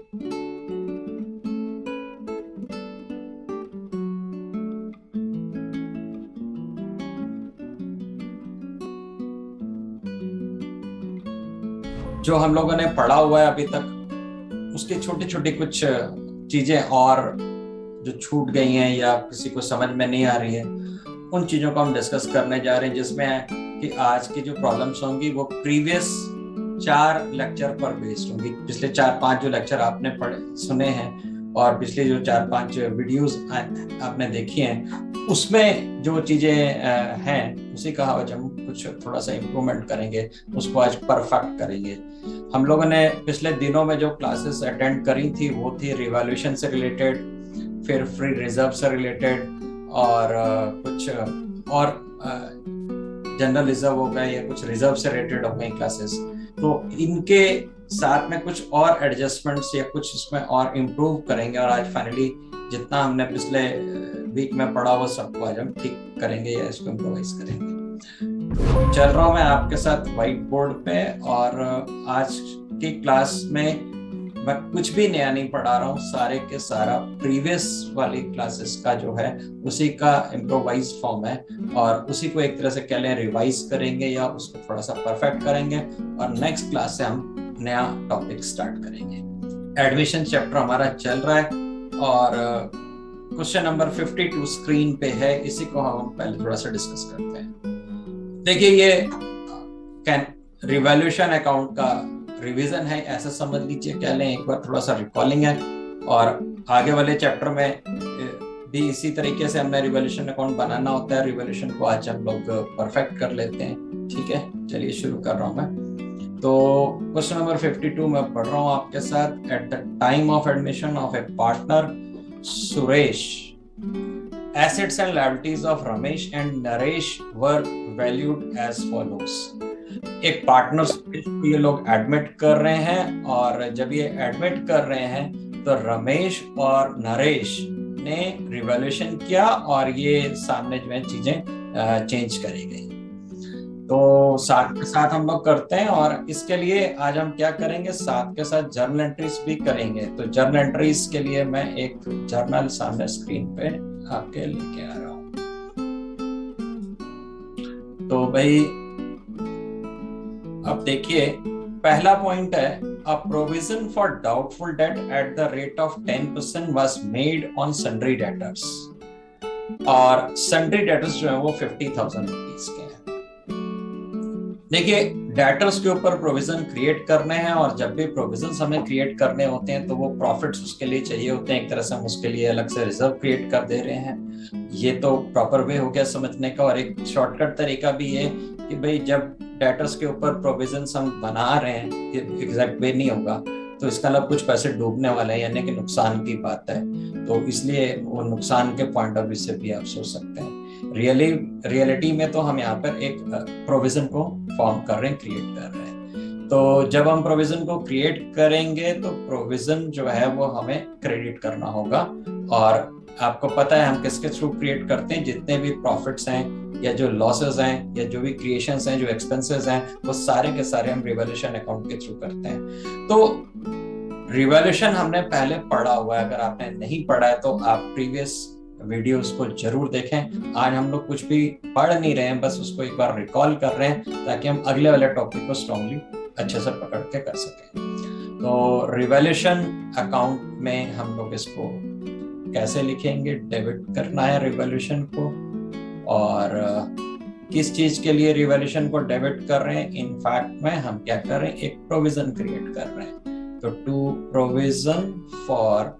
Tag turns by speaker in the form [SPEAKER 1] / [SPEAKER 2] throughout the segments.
[SPEAKER 1] जो हम लोगों ने पढ़ा हुआ है अभी तक, उसकी छोटी छोटी कुछ चीजें और जो छूट गई हैं या किसी को समझ में नहीं आ रही है, उन चीजों को हम डिस्कस करने जा रहे हैं, जिसमें कि आज की जो प्रॉब्लम्स होंगी वो प्रीवियस 4 लेक्चर पर बेस्ड होंगी। पिछले 4-5 जो लेक्चर आपने पढ़े सुने हैं और पिछले जो 4-5 वीडियोस आपने देखी हैं, उसमें जो चीजें हैं उसी का आज हम कुछ थोड़ा सा इम्प्रूवमेंट करेंगे, उसको आज परफेक्ट करेंगे। हम लोगों ने पिछले दिनों में जो क्लासेस अटेंड करी थी वो थी रिवॉल्यूशन से रिलेटेड, फिर फ्री रिजर्व से रिलेटेड, और कुछ और जनरल रिजर्व हो गए या कुछ रिजर्व से रिलेटेड हो गई क्लासेस। तो इनके साथ में कुछ और एडजस्टमेंट्स या कुछ इसमें और इम्प्रूव करेंगे, और आज फाइनली जितना हमने पिछले वीक में पढ़ा वो सबको आज हम ठीक करेंगे या इसको इम्प्रोवाइज करेंगे। चल रहा हूँ मैं आपके साथ व्हाइट बोर्ड पे, और आज की क्लास में मैं कुछ भी नया नहीं पढ़ा रहा हूँ, सारे के सारा प्रीवियस वाली क्लासेस का जो है उसी का इम्प्रोवाइज फॉर्म है, और उसी को एक तरह से कह लें रिवाइज करेंगे या उसको थोड़ा सा परफेक्ट करेंगे, और नेक्स्ट क्लास से हम नया टॉपिक स्टार्ट करेंगे। एडमिशन चैप्टर हमारा चल रहा है और क्वेश्चन नंबर 52 स्क्रीन पे है, इसी को हम पहले थोड़ा सा डिस्कस करते हैं। देखिए, ये रिवॉल्यूशन अकाउंट का रिवीजन है, ऐसा समझ लीजिए, कह लें एक बार थोड़ा सा रिकॉलिंग है, और आगे वाले चैप्टर में भी इसी तरीके से हमने रिवॉल्यूशन अकाउंट बनाना होता है। रिवॉल्यूशन को आज हम लोग परफेक्ट कर लेते हैं, ठीक है। चलिए शुरू कर रहा हूं मैं। तो क्वेश्चन नंबर 52 में पढ़ रहा हूं आपके साथ। Eight the time of admission of A partner Suresh, assets and liabilities of Ramesh and Naresh were valued as follows। एक पार्टनर को ये लोग एडमिट कर रहे हैं, और जब ये एडमिट कर रहे हैं तो रमेश और नरेश ने रिवॉल्यूशन किया और ये सामने जो है चीजें चेंज करी गई। तो साथ के साथ हम लोग करते हैं, और इसके लिए आज हम क्या करेंगे, साथ के साथ जर्नल एंट्रीज भी करेंगे। तो जर्नल एंट्रीज के लिए मैं एक जर्नल सामने स्क्रीन पे आपके लेके आ रहा हूं। तो भाई अब देखिए, पहला पॉइंट है, a provision for doubtful date at the rate of 10% was made on sundry debtors, और सन्ड्री डेटर्स जो है वो 50,000 रुपीज के हैं। देखिए, डेटर्स के ऊपर प्रोविजन क्रिएट करने हैं, और जब भी प्रोविजन हमें क्रिएट करने होते हैं तो वो प्रॉफिट्स उसके लिए चाहिए होते हैं, एक तरह से हम उसके लिए अलग से रिजर्व क्रिएट कर दे रहे हैं। ये तो प्रॉपर वे हो गया समझने का, और एक शॉर्टकट तरीका भी है कि भाई जब डेटर्स के ऊपर प्रोविजन हम बना रहे हैं, एग्जैक्ट वे नहीं होगा तो इसका मतलब कुछ पैसे डूबने वाले हैं, यानी कि नुकसान की बात है, तो इसलिए वो नुकसान के पॉइंट ऑफ व्यू से भी आप सोच सकते हैं। रियलिटी में तो हम यहाँ पर एक प्रोविजन को फॉर्म कर रहे हैं, क्रिएट कर रहे हैं। तो जब हम प्रोविजन को क्रिएट करेंगे तो प्रोविजन जो है वो हमें क्रेडिट करना होगा, और आपको पता है हम किसके थ्रू क्रिएट करते हैं, जितने भी प्रॉफिट्स हैं या जो लॉसेस हैं या जो भी क्रिएशंस हैं, जो एक्सपेंसेस हैं, वो सारे के सारे हम रिवॉल्यूशन अकाउंट के थ्रू करते हैं। तो रिवॉल्यूशन हमने पहले पढ़ा हुआ है, अगर आपने नहीं पढ़ा है तो आप प्रीवियस वीडियोस को जरूर देखें। आज हम लोग कुछ भी पढ़ नहीं रहे हैं, बस उसको एक बार रिकॉल कर रहे हैं ताकि हम अगले वाले टॉपिक को स्ट्रांगली अच्छे से पकड़ के कर सकें। तो रिवॉल्यूशन अकाउंट में हम लोग इसको कैसे लिखेंगे, डेबिट करना है रिवॉल्यूशन को, और किस चीज के लिए रिवॉल्यूशन को डेबिट कर रहे हैं, इनफैक्ट में हम क्या कर रहे हैं, एक प्रोविजन क्रिएट कर रहे हैं। तो to provision for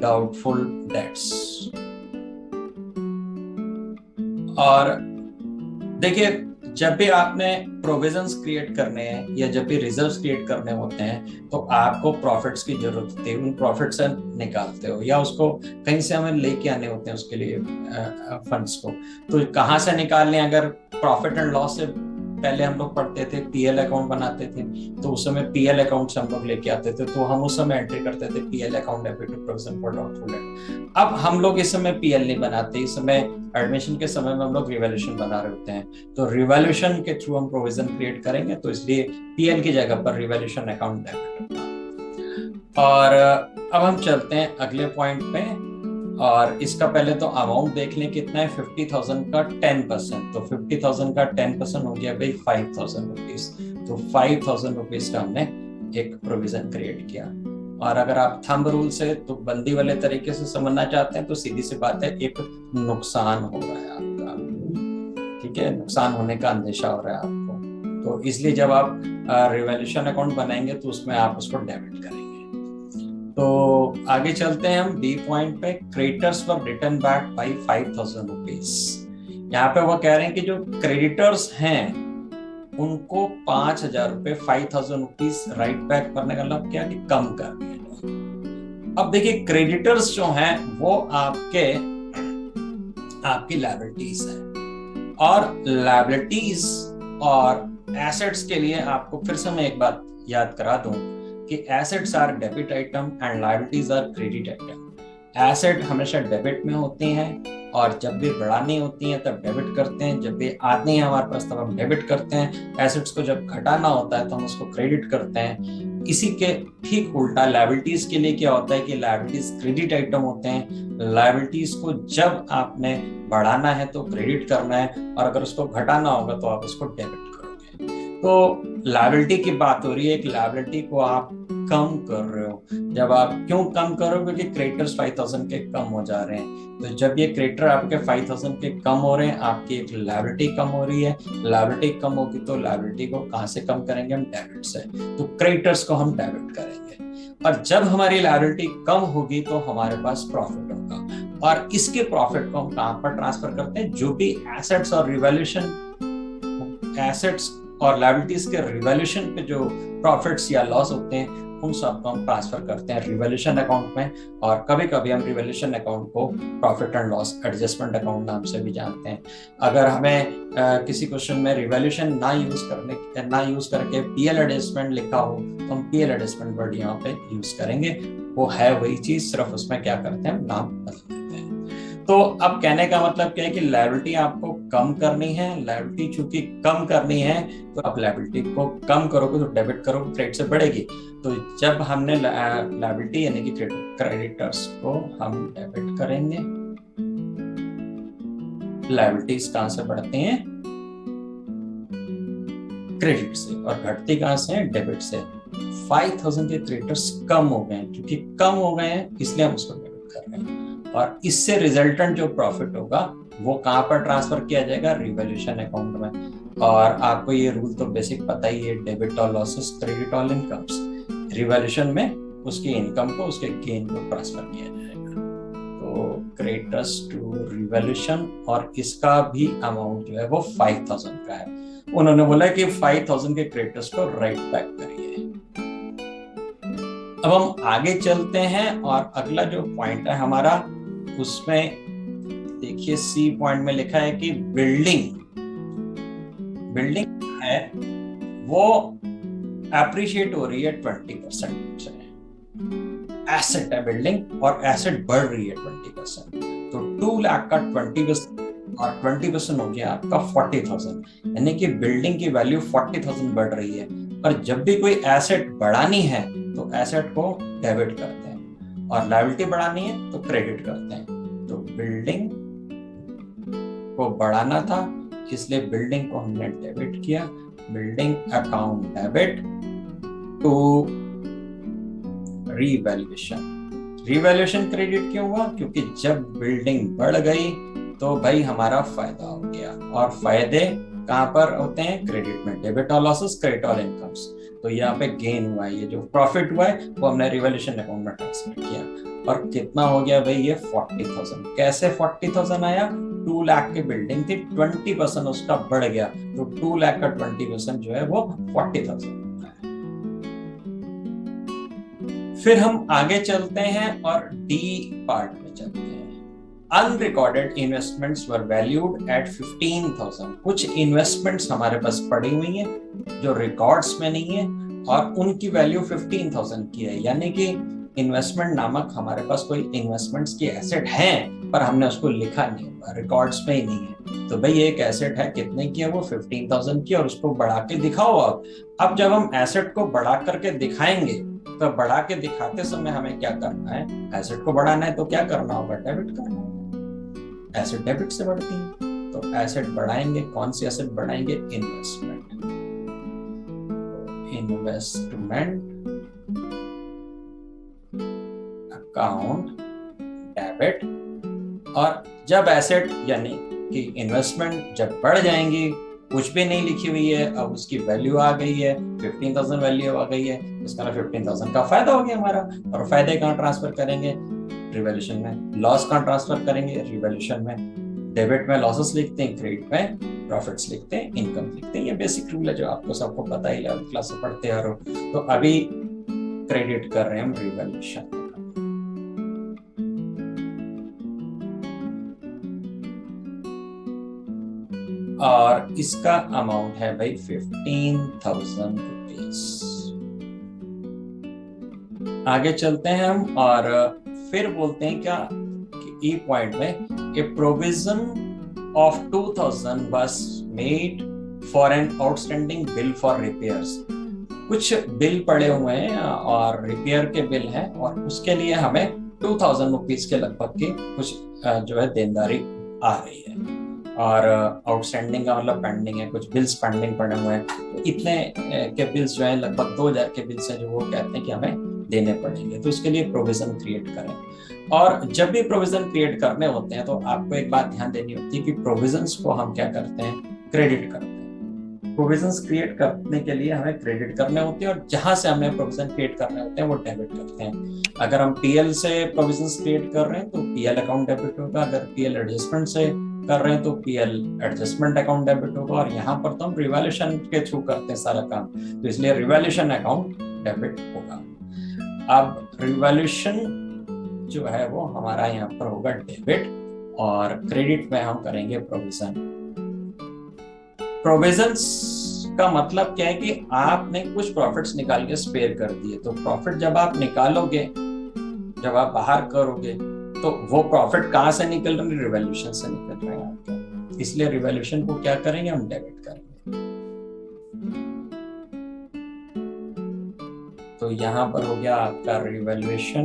[SPEAKER 1] doubtful debts. और देखिए, जब भी आपने प्रोविजंस क्रिएट करने हैं या जब भी रिजर्व्स क्रिएट करने होते हैं तो आपको प्रॉफिट्स की जरूरत होती है, उन प्रॉफिट से निकालते हो या उसको कहीं से हमें लेके आने होते हैं उसके लिए फंड्स को। तो कहाँ से निकालने, अगर प्रॉफिट एंड लॉस से पहले हम लोग पढ़ते थे, पीएल अकाउंट बनाते थे, तो उस समय पीएल अकाउंट से हम लोग लेके आते थे, तो हम उस समय एंट्री करते थे PL account debit to provision for doubtful debt. अब हम लोग इस समय पीएल नहीं बनाते, इस समय एडमिशन के समय में हम लोग रिवॉल्यूशन बना रहे होते हैं। तो रिवॉल्यूशन के थ्रू हम प्रोविजन क्रिएट करेंगे, तो इसलिए पीएल की जगह पर रिवॉल्यूशन अकाउंट डेबिट। और अब हम चलते हैं अगले पॉइंट पे, और इसका पहले तो अमाउंट देख लें कितना है। 50,000 का 10%, तो 50,000 का 10% हो गया भाई 5,000 रुपीज। तो 5,000 रुपीज का हमने एक प्रोविजन क्रिएट किया। और अगर आप थंब रूल से तो बंदी वाले तरीके से समझना चाहते हैं तो सीधी सी बात है, एक नुकसान हो रहा है आपका, ठीक है, नुकसान होने का अंदेशा हो रहा है आपको। तो इसलिए जब आप रिवैल्यूएशन अकाउंट बनाएंगे तो उसमें आप उसको डेबिट करेंगे। तो आगे चलते हैं हम बी पॉइंट पे। Creditors were return back by 5,000 rupees. यहाँ पे वो कह रहे हैं कि जो क्रेडिटर्स हैं उनको 5,000 रुपए 5,000 रुपीज राइट बैक करने का मतलब क्या कि कम कर दिया जाए। अब देखिए क्रेडिटर्स जो हैं वो आपकी लायबिलिटीज है, और लायबिलिटीज और एसेट्स के लिए आपको फिर से मैं एक बात याद करा दूं कि assets are debit item and liabilities are credit item. Asset हमेशा डेबिट में होती हैं, और जब भी बढ़ानी होती हैं तब डेबिट करते हैं, जब भी आती हैं हमारे पास तब हम डेबिट करते हैं। एसेट्स को जब घटाना होता है तो हम उसको क्रेडिट करते हैं। इसी के ठीक उल्टा लायबिलिटीज के लिए क्या होता है कि लायबिलिटीज क्रेडिट आइटम होते हैं। लायबिलिटीज को जब आपने बढ़ाना है तो क्रेडिट करना है, और अगर उसको घटाना होगा तो आप उसको डेबिट करोगे। तो लायबिलिटी की बात हो रही है, एक लायबिलिटी को आप कम कर रहे हो। जब आप क्यों कम कर रहे हो? क्योंकि क्रेडिटर्स 5,000 के कम हो जा रहे हैं। तो जब ये क्रेडिटर आपके 5,000 के कम हो रहे हैं, आपकी एक लायबिलिटी कम हो रही है। लायबिलिटी कम होगी तो लायबिलिटी को कहां से कम करेंगे? हम डेबिट से। तो क्रेडिटर्स को हम डेबिट करेंगे, और जब हमारी लायबिलिटी कम होगी तो हमारे पास प्रॉफिट होगा, और इसके प्रॉफिट को हम कहां पर ट्रांसफर करते हैं? जो भी एसेट्स और रिवैल्यूएशन, एसेट्स और लायबिलिटीज के रिवैल्यूएशन पे जो प्रॉफिट्स या लॉस होते हैं उन सबको हम ट्रांसफर करते हैं रिवैल्यूएशन अकाउंट में। और कभी कभी हम रिवैल्यूएशन अकाउंट को profit and loss adjustment account नाम से भी जानते हैं। अगर हमें किसी क्वेश्चन में रिवैल्यूएशन ना यूज करके पीएल एडजस्टमेंट लिखा हो तो हम पीएल एडजस्टमेंट वर्ड यहाँ पे यूज करेंगे। वो है वही चीज, सिर्फ उसमें क्या करते हैं, नाम बदल देते हैं। तो अब कहने का मतलब क्या है कि लायबिलिटी आपको कम करनी है। लायबिलिटी चूंकि कम करनी है तो आप लायबिलिटी को कम करोगे तो डेबिट करोगे, क्रेडिट से बढ़ेगी। तो जब हमने लायबिलिटी यानी कि क्रेडिटर्स को हम डेबिट करेंगे, लायबिलिटीज कहां से बढ़ती हैं? क्रेडिट से, और घटती कहां से? डेबिट से। 5,000 के क्रेडिटर्स कम हो गए हैं, क्योंकि कम हो गए हैं इसलिए हम उसको डेबिट कर रहे हैं, और इससे रिजल्टेंट जो प्रॉफिट होगा वो कहां पर ट्रांसफर किया जाएगा? रिवैल्यूएशन अकाउंट में। और आपको ये रूल तो बेसिक पता ही है, debit all losses credit all incomes. Revaluation में उसकी इनकम को, उसके गेन को ट्रांसफर किया जाएगा। तो क्रेडिटर्स टू रिवैल्यूएशन, और इसका भी अमाउंट जो है वो 5,000 का है। उन्होंने बोला कि 5,000 के क्रेडिटर्स को राइट बैक करिए। अब हम आगे चलते हैं, और अगला जो पॉइंट है हमारा, उसमें देखिए सी पॉइंट में लिखा है कि बिल्डिंग है वो अप्रिशिएट हो रही है 20% से। एसेट है बिल्डिंग, और एसेट बढ़ रही है 20%। तो 2 लाख का 20% और 20% हो गया आपका 40,000, यानी कि बिल्डिंग की वैल्यू 40,000 बढ़ रही है। और जब भी कोई एसेट बढ़ानी है तो एसेट को डेबिट करते हैं, और लायबिलिटी बढ़ानी है तो क्रेडिट करते हैं। तो बिल्डिंग को बढ़ाना था इसलिए बिल्डिंग को हमने डेबिट किया। Building account debit to revaluation. Revaluation credit क्यों हुआ? क्योंकि जब बिल्डिंग बढ़ गई तो भाई हमारा फायदा हो गया, और फायदे कहां पर होते हैं? क्रेडिट में। डेबिट और लॉसेस क्रेडिट और इनकम्स। तो यहाँ पे गेन हुआ है, ये जो प्रॉफिट हुआ है वो हमने रिवैल्यूएशन अकाउंट में ट्रांसफर किया। और कितना हो गया भाई? ये 40,000। कैसे 40,000 आया? 2 लाख की बिल्डिंग थी, 20% उसका बढ़ गया, तो 2 लाख का 20% जो है वो 40,000 होता है। फिर हम आगे चलते हैं और डी पार्ट में चलते हैं। Unrecorded investments were valued at 15,000। कुछ इन्वेस्टमेंट्स हमारे पास पड़ी हुई हैं जो रिकॉर्ड्स में नहीं है, और उनकी वैल्यू 15,000 की है। यानी कि इन्वेस्टमेंट नामक हमारे पास कोई इन्वेस्टमेंट्स की एसेट है, पर हमने उसको लिखा नहीं हुआ, रिकॉर्ड्स में ही नहीं है। तो भाई एक एसेट है, कितने की है? वो 15,000 की, और उसको बढ़ा के दिखाओ। अब जब हम एसेट को बढ़ा करके दिखाएंगे तो बढ़ा के दिखाते समय हमें क्या करना है, एसेट को बढ़ाना है तो क्या करना होगा, डेबिट करना होगा। एसेट डेबिट से बढ़ती है, तो एसेट बढ़ाएंगे, कौन सी एसेट बढ़ाएंगे, इन्वेस्टमेंट। Investment account debit. और जब एसेट यानी कि इन्वेस्टमेंट जब बढ़ जाएंगी, कुछ भी नहीं लिखी हुई है, अब उसकी वैल्यू आ गई है, 15,000 वैल्यू आ गई है, इसका 15,000 का फायदा हो गया हमारा। और फायदे कहाँ ट्रांसफर करेंगे, रिवैल्यूएशन में। लॉस कहाँ ट्रांसफर करेंगे, रिवैल्यूएशन में। डेबिट में लॉसेस लिखते हैं, क्रेडिट में प्रॉफिट्स लिखते हैं, इनकम लिखते हैं। ये बेसिक रूल है जो आपको सबको पता ही, 11th क्लास से पढ़ते आ रहे हो। तो अभी क्रेडिट कर रहे हैं हम रिवैल्यूएशन। और इसका अमाउंट है भाई 15,000 रुपीज। आगे चलते हैं हम और फिर बोलते हैं क्या कि ई पॉइंट में ए provision of 2,000 was made for an outstanding bill for repairs. कुछ बिल पड़े हुए हैं और रिपेयर के बिल हैं, और उसके लिए हमें 2,000 रुपीज के लगभग की कुछ जो है देनदारी आ रही है। और आउटस्टैंडिंग का मतलब पेंडिंग है, कुछ बिल्स पेंडिंग पड़े हुए हैं। तो इतने के बिल्स जो है लगभग 2,000 के बिल्स हैं जो वो कहते हैं कि हमें देने पड़ेंगे। तो उसके लिए प्रोविजन क्रिएट करें। और जब भी प्रोविजन क्रिएट करने होते हैं तो आपको एक बात ध्यान देनी होती है कि प्रोविजंस को हम क्या करते हैं, क्रेडिट करते हैं। प्रोविजंस क्रिएट करने के लिए हमें क्रेडिट करने होते हैं, और जहां से हमें प्रोविजन क्रिएट करने होते हैं वो डेबिट करते हैं। अगर हम पीएल से प्रोविजंस क्रिएट कर रहे हैं तो पीएल अकाउंट डेबिट होगा। अगर पीएल एडजस्टमेंट से कर रहे हैं तो पीएल एडजस्टमेंट अकाउंट डेबिट होगा। और यहाँ पर तो हम रिवैल्यूएशन के थ्रू करते हैं सारा काम, तो इसलिए रिवैल्यूएशन अकाउंट डेबिट होगा। अब रिवैल्यूएशन जो है वो हमारा यहाँ पर होगा डेबिट, और क्रेडिट में हम करेंगे प्रोविजन। प्रोविजंस का मतलब क्या है कि आपने कुछ प्रॉफिट्स निकाल के स्पेयर कर दिए। तो प्रॉफिट जब आप निकालोगे, जब आप बाहर करोगे, तो वो प्रॉफिट कहां से निकल रहे हैं, रिवैल्यूएशन से निकल रहे हैं आपके। इसलिए रिवैल्यूएशन को क्या करेंगे, हम डेबिट करेंगे। तो यहां पर हो गया आपका रिवैल्यूएशन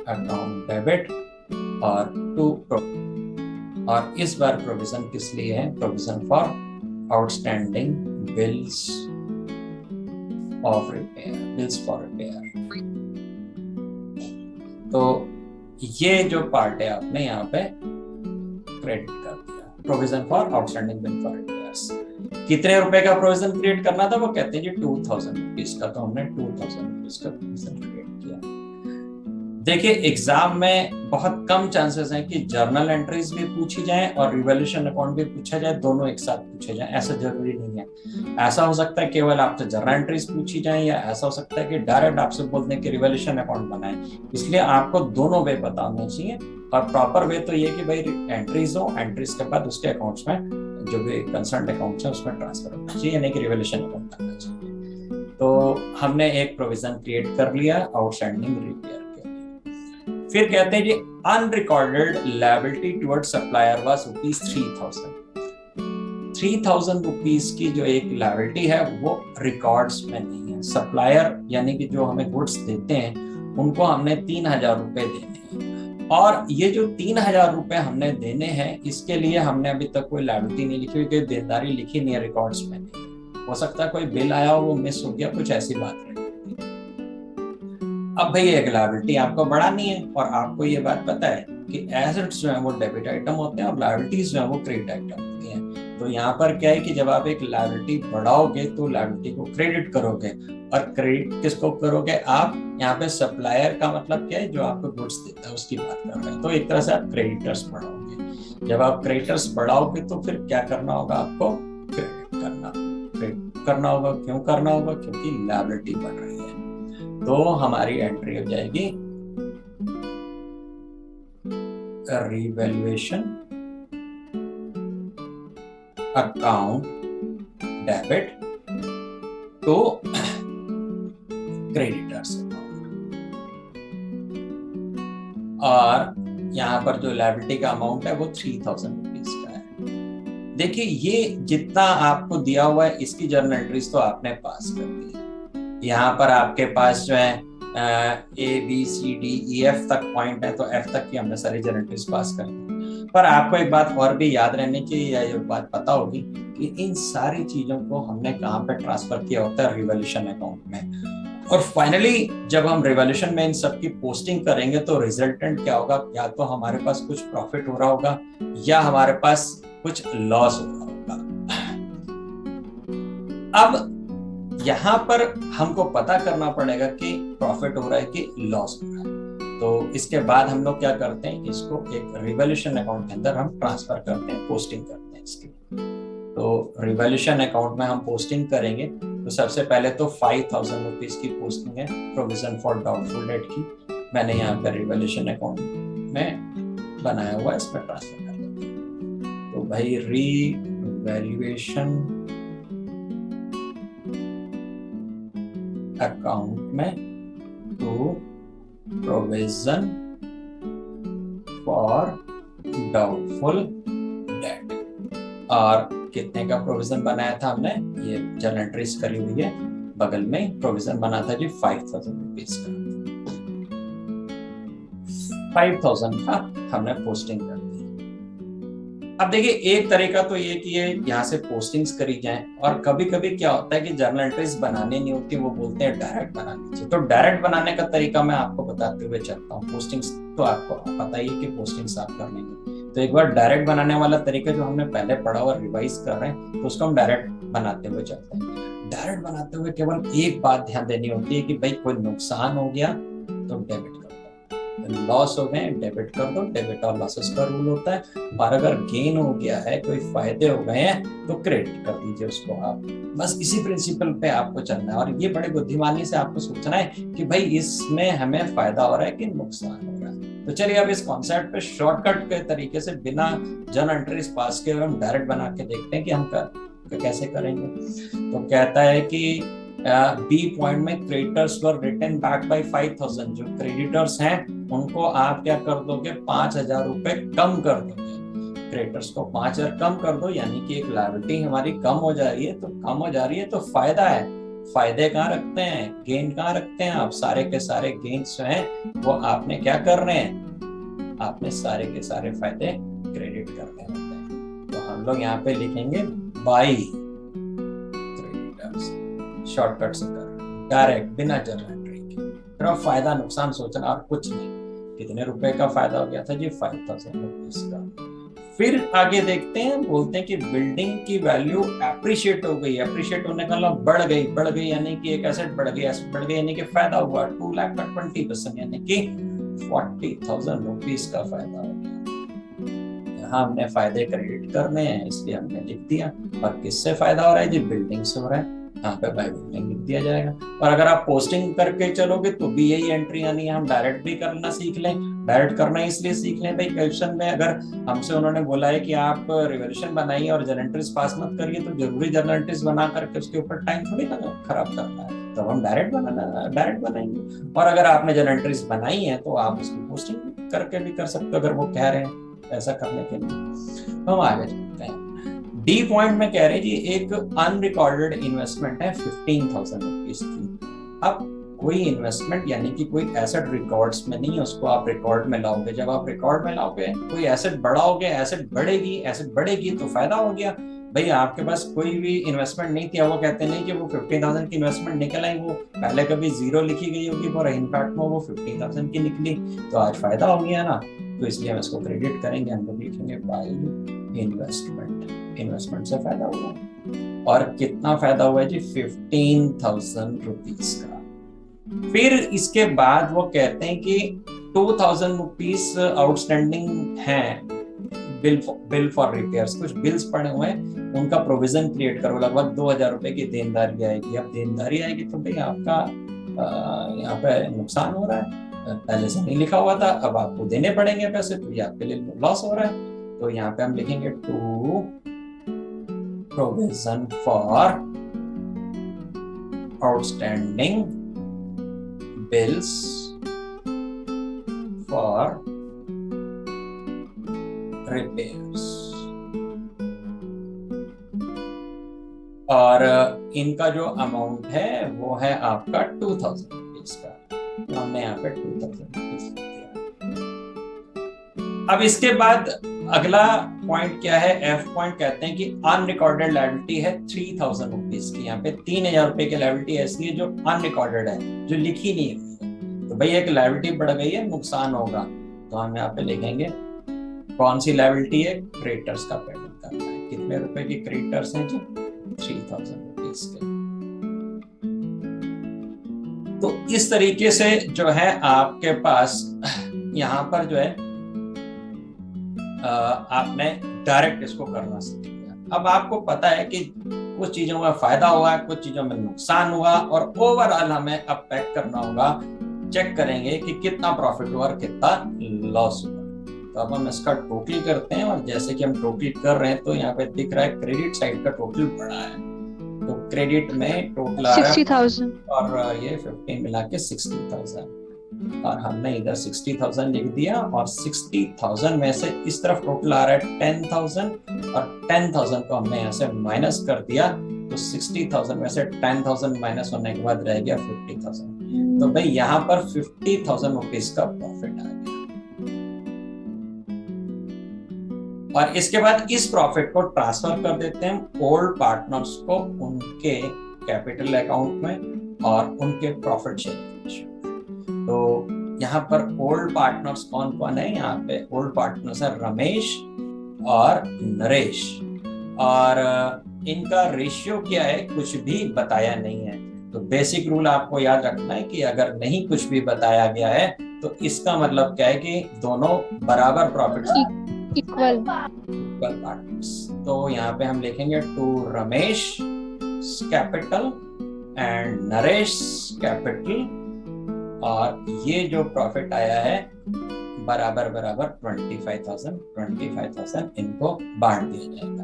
[SPEAKER 1] अकाउंट डेबिट और इस बार प्रोविजन किस लिए है, provision for outstanding bills of repair, bills for repair. तो ये जो पार्ट है आपने यहाँ पे क्रेडिट कर दिया, provision for outstanding bill for repairs. कितने रुपए का प्रोविजन क्रिएट करना था, वो कहते हैं जी 2,000 रुपीज का। तो हमने 2,000 रुपीज का प्रोविजन क्रिएट किया। देखिए एग्जाम में बहुत कम चांसेस हैं कि जर्नल एंट्रीज भी पूछी जाए और रिवैल्यूएशन अकाउंट भी पूछा जाए, दोनों एक साथ पूछे जाए। ऐसा जरूरी नहीं है। ऐसा हो सकता है केवल आपसे जर्नल एंट्रीज पूछी जाए, या ऐसा हो सकता है कि डायरेक्ट आपसे बोल दें कि रिवैल्यूएशन अकाउंट बनाएं। इसलिए आपको दोनों वे पता होने चाहिए। और प्रॉपर वे तो ये कि भाई एंट्रीज हो, एंट्रीज के बाद उसके अकाउंट्स में जो भी कंसर्न अकाउंट्स है उसमें ट्रांसफर होना चाहिए, यानी कि रिवैल्यूएशन अकाउंट करना चाहिए। तो हमने एक प्रोविजन क्रिएट कर लिया आउटस्टैंडिंग रिपेयर। फिर कहते हैं कि unrecorded liability towards supplier was ₹3,000। 3,000 rupees की जो एक लायबिलिटी है वो रिकॉर्ड्स में नहीं है। सप्लायर यानी कि जो हमें गुड्स देते हैं उनको हमने 3,000 रुपए देने हैं, और ये जो 3,000 रुपए हमने देने हैं इसके लिए हमने अभी तक कोई लायबिलिटी नहीं लिखी हुई, कोई देनदारी लिखी नहीं है, रिकॉर्ड्स में नहीं। हो सकता है कोई बिल आया हो, वो मिस हो गया, कुछ ऐसी बात रही। अब भाई एक लायबिलिटी आपको बढ़ानी है, और आपको ये बात पता है कि एसेट्स जो है वो डेबिट आइटम होते हैं और लायबिलिटीज जो है वो क्रेडिट आइटम होती हैं। तो यहाँ पर क्या है कि जब आप एक लायबिलिटी बढ़ाओगे तो लायबिलिटी को क्रेडिट करोगे, और क्रेडिट किसको करोगे आप, यहाँ पे सप्लायर का मतलब क्या है, जो आपको गुड्स देता है उसकी बात कर रहे हैं। तो एक तरह से आप क्रेडिटर्स बढ़ाओगे। जब आप क्रेडिटर्स बढ़ाओगे तो फिर क्या करना होगा, आपको क्रेडिट करना होगा। क्यों करना होगा, क्योंकि लायबिलिटी बढ़ रही है। तो हमारी एंट्री हो जाएगी revaluation account debit to creditors account. और यहां पर जो लायबिलिटी का अमाउंट है वो 3,000 रुपीज का है। देखिए ये जितना आपको दिया हुआ है इसकी जर्नल एंट्रीज तो आपने पास कर दी। यहाँ पर आपके पास जो है ABCDEF तक पॉइंट है, तो F तक की हमने सारी जर्नल एंट्रीज पास कर दी। पर आपको एक बात और भी याद रहने की या ये बात पता होगी कि इन सारी चीजों को हमने कहाँ पे ट्रांसफर किया होता है, रिवॉल्यूशन अकाउंट में। और फाइनली जब हम रिवॉल्यूशन में इन सब की पोस्टिंग करेंगे तो रिजल्टेंट क्या होगा, या तो हमारे पास कुछ प्रॉफिट हो रहा होगा या हमारे पास कुछ लॉस हो रहा होगा। अब यहाँ पर हमको पता करना पड़ेगा कि प्रॉफिट हो रहा है कि लॉस हो रहा है। तो इसके बाद हम लोग क्या करते हैं, इसको एक रिवॉल्यूशन अकाउंट के अंदर हम ट्रांसफर करते हैं, पोस्टिंग करते हैं इसकी। तो रिवॉल्यूशन अकाउंट में हम पोस्टिंग करेंगे तो सबसे पहले तो 5,000 रुपीज की पोस्टिंग है प्रोविजन फॉर डाउटफुल डेट की, मैंने यहाँ पर रिवॉल्यूशन अकाउंट में बनाया हुआ है, इसमें ट्रांसफर कर देते हैं। तो भाई रिवैल्यूएशन अकाउंट में to provision for doubtful debt, और कितने का प्रोविजन बनाया था हमने, ये जर्नल एंट्रीज करी हुई है बगल में, प्रोविजन बना था जी 5,000 रुपीज का, 5,000 का हमने पोस्टिंग कर दी। अब देखिए एक तरीका तो ये कि ये यहाँ से पोस्टिंग्स करी जाएं, और कभी कभी क्या होता है कि जर्नल एंट्रीज बनाने नहीं होती, वो बोलते हैं डायरेक्ट बना लीजिए। तो डायरेक्ट बनाने का तरीका मैं आपको बताते हुए चलता हूँ। पोस्टिंग्स तो आपको पता ही है कि पोस्टिंग्स आप कर लेंगे, तो एक बार डायरेक्ट बनाने वाला तरीका जो हमने पहले पढ़ा और रिवाइज कर रहे हैं, तो उसको हम डायरेक्ट बनाते हुए चलते हैं। डायरेक्ट बनाते हुए केवल एक बात ध्यान देनी होती है कि भाई कोई नुकसान हो गया तो डेबिट कर दो, लॉस हो गए डेबिट कर दो, डेबिट और लॉसेस का रूल होता है। और अगर गेन हो गया है, कोई फायदे हो गए हैं, तो क्रेडिट कर दीजिए उसको आप। बस इसी प्रिंसिपल पे आपको चलना है, और ये बड़े बुद्धिमानी से आपको सोचना है कि भाई इसमें हमें फायदा हो रहा है कि नुकसान हो रहा है। तो चलिए अब इस कॉन्सेप्ट पे शॉर्टकट के तरीके से बिना जर्नल एंट्रीज पास के हम डायरेक्ट बना के देखते हैं कि हम कैसे करेंगे। तो कहता है कि बी पॉइंट में creditors were return back by 5,000, जो क्रेडिटर्स हैं उनको आप क्या कर दोगे, 5,000 रुपए कम कर दोगे। क्रेडिटर्स को 5,000 कम कर दो, यानी कि एक लायबिलिटी हमारी कम हो जा रही है, तो कम हो जा रही है तो फायदा है। फायदे कहाँ रखते हैं, गेन कहाँ रखते हैं आप, सारे के सारे गेन्स जो हैं वो आपने क्या कर रहे हैं, आपने सारे के सारे फायदे क्रेडिट करने होते हैं। तो हम लोग यहाँ पे लिखेंगे बाई क्रेडिटर्स, शॉर्टकट से कर डायरेक्ट बिना जर्नल एंट्री के। फिर अब फायदा नुकसान सोचना और कुछ नहीं। कितने रुपए का फायदा हो गया था जी, 5,000 रुपीज का। फिर आगे देखते हैं, बोलते हैं कि बिल्डिंग की वैल्यू एप्रिशिएट हो गई। एप्रिशिएट होने का मतलब बढ़ गई यानी कि एक एसेट बढ़ गई, एसेट बढ़ गई यानी कि फायदा हुआ 2 लाख का 20%, यानी कि 40,000 रुपीज का फायदा हो गया। यहाँ हमने फायदे क्रेडिट करने हैं, इसलिए हमने लिख दिया। और किससे फायदा हो रहा है जी, बिल्डिंग से हो रहा है, यहाँ पे बाय बिल्डिंग लिख दिया जाएगा। और अगर आप पोस्टिंग करके चलोगे तो भी यही एंट्री आनी है। हम डायरेक्ट भी करना सीख लें, डायरेक्ट करना इसलिए सीख लें भाई, क्वेश्चन में अगर हमसे उन्होंने बोला है कि आप रिवॉल्यूशन बनाइए और जर्नल एंट्रीज पास मत करिए, तो जरूरी जर्नल एंट्रीज बना करके उसके ऊपर टाइम थोड़ी ना खराब करना है, तो हम डायरेक्ट बनाएंगे। और अगर आपने जर्नल एंट्रीज बनाई है तो आप उसकी पोस्टिंग करके भी कर सकते हो, अगर वो कह रहे हैं ऐसा करने के लिए। तो हम आगे चलते हैं। डी पॉइंट में कह रहे हैं जी एक अनरिकॉर्डेड इन्वेस्टमेंट है 15,000 रुपीज की। अब कोई इन्वेस्टमेंट यानी कि कोई एसेट रिकॉर्ड्स में नहीं है, उसको आप रिकॉर्ड में लाओगे। जब आप रिकॉर्ड में लाओगे, कोई एसेट बढ़ाओगे, एसेट बढ़ेगी तो फायदा हो गया। भाई आपके पास कोई भी इन्वेस्टमेंट नहीं थी, वो कहते नहीं कि वो 15,000 की इन्वेस्टमेंट निकल आई, वो पहले कभी 0 लिखी गई होगी और इनफैक्ट में वो 15,000 की निकली, तो आज फायदा हो गया ना। तो इसलिए हम इसको क्रेडिट करेंगे, हम लोग लिखेंगे बाय इन्वेस्टमेंट से फायदा हुआ। और कितना फायदा हुआ है जी, 15,000 रुपीज का। फिर इसके बाद वो कहते हैं कि 2,000 रुपीज आउटस्टैंडिंग है बिल फॉर रिपेयर्स, कुछ बिल्स पड़े हुए हैं, उनका प्रोविजन क्रिएट करो। लगभग 2,000 रुपए की देनदारी आएगी। अब देनदारी आएगी तो भाई आपका यहाँ पे नुकसान हो रहा है, पहले से नहीं लिखा हुआ था, अब आपको देने पड़ेंगे पैसे, तो ये आपके लिए लॉस हो रहा है। तो यहाँ पे हम लिखेंगे to provision for outstanding bills for repairs. और इनका जो अमाउंट है वो है आपका 2,000 रुपीज का। तो हमने यहाँ पे 2000 रुपीज दिया। अब इसके बाद अगला पॉइंट क्या है, एफ पॉइंट कहते हैं कि अनरिकॉर्डेड लायबिलिटी है 3000 रुपीज की। यहाँ पे 3000 रुपए की लायबिलिटी ऐसी है जो अनरिकॉर्डेड है, जो लिखी नहीं है। तो भाई एक लायबिलिटी बढ़ गई है, नुकसान होगा, तो हम यहाँ पे लिखेंगे कौन सी लायबिलिटी है, क्रेडिटर्स का पेमेंट करना है। कितने रुपए की क्रेडिटर्स हैं जी, 3000 रुपीज के। तो इस तरीके से जो है आपके पास यहाँ पर जो है आपने डायरेक्ट इसको करना सीख लिया। अब आपको पता है कि कुछ चीजों में फायदा हुआ, कुछ चीजों में नुकसान हुआ, और ओवरऑल हमें अब पैक करना होगा, चेक करेंगे कि कितना प्रॉफिट हुआ और कितना लॉस हुआ। तो अब हम इसका टोटल करते हैं, और जैसे कि हम टोटल कर रहे हैं तो यहाँ पे दिख रहा है क्रेडिट साइड का टोटल बड़ा है, तो क्रेडिट में टोटल आ रहा है 60,000 और ये 15 मिला के 60,000, और हमने इधर 60,000 लिख दिया, और 60,000 में से इस तरफ टोटल आ रहा है 10,000, और 10,000 को हमने यहाँ से माइनस कर दिया, तो 60,000 में से 10,000 माइनस होने के बाद रह गया 50,000। तो भाई यहाँ पर 50,000 रुपीज का प्रॉफिट आ गया। और इसके बाद इस प्रॉफिट को ट्रांसफर कर देते हैं ओल्ड पार्टनर्स को उनके कैपिटल अकाउंट में और उनके प्रॉफिट शेयरिंग। तो यहाँ पर ओल्ड पार्टनर्स कौन कौन है, यहाँ पे ओल्ड पार्टनर्स है रमेश और नरेश, और इनका रेशियो क्या है कुछ भी बताया नहीं है। तो बेसिक रूल आपको याद रखना है कि अगर नहीं कुछ भी बताया गया है तो इसका मतलब क्या है कि दोनों बराबर प्रॉफिट इक्वल पार्टनर्स। तो यहाँ पे हम लिखेंगे to Ramesh capital and Naresh capital, और ये जो प्रॉफिट आया है बराबर बराबर 25,000 इनको बांट दिया जाएगा।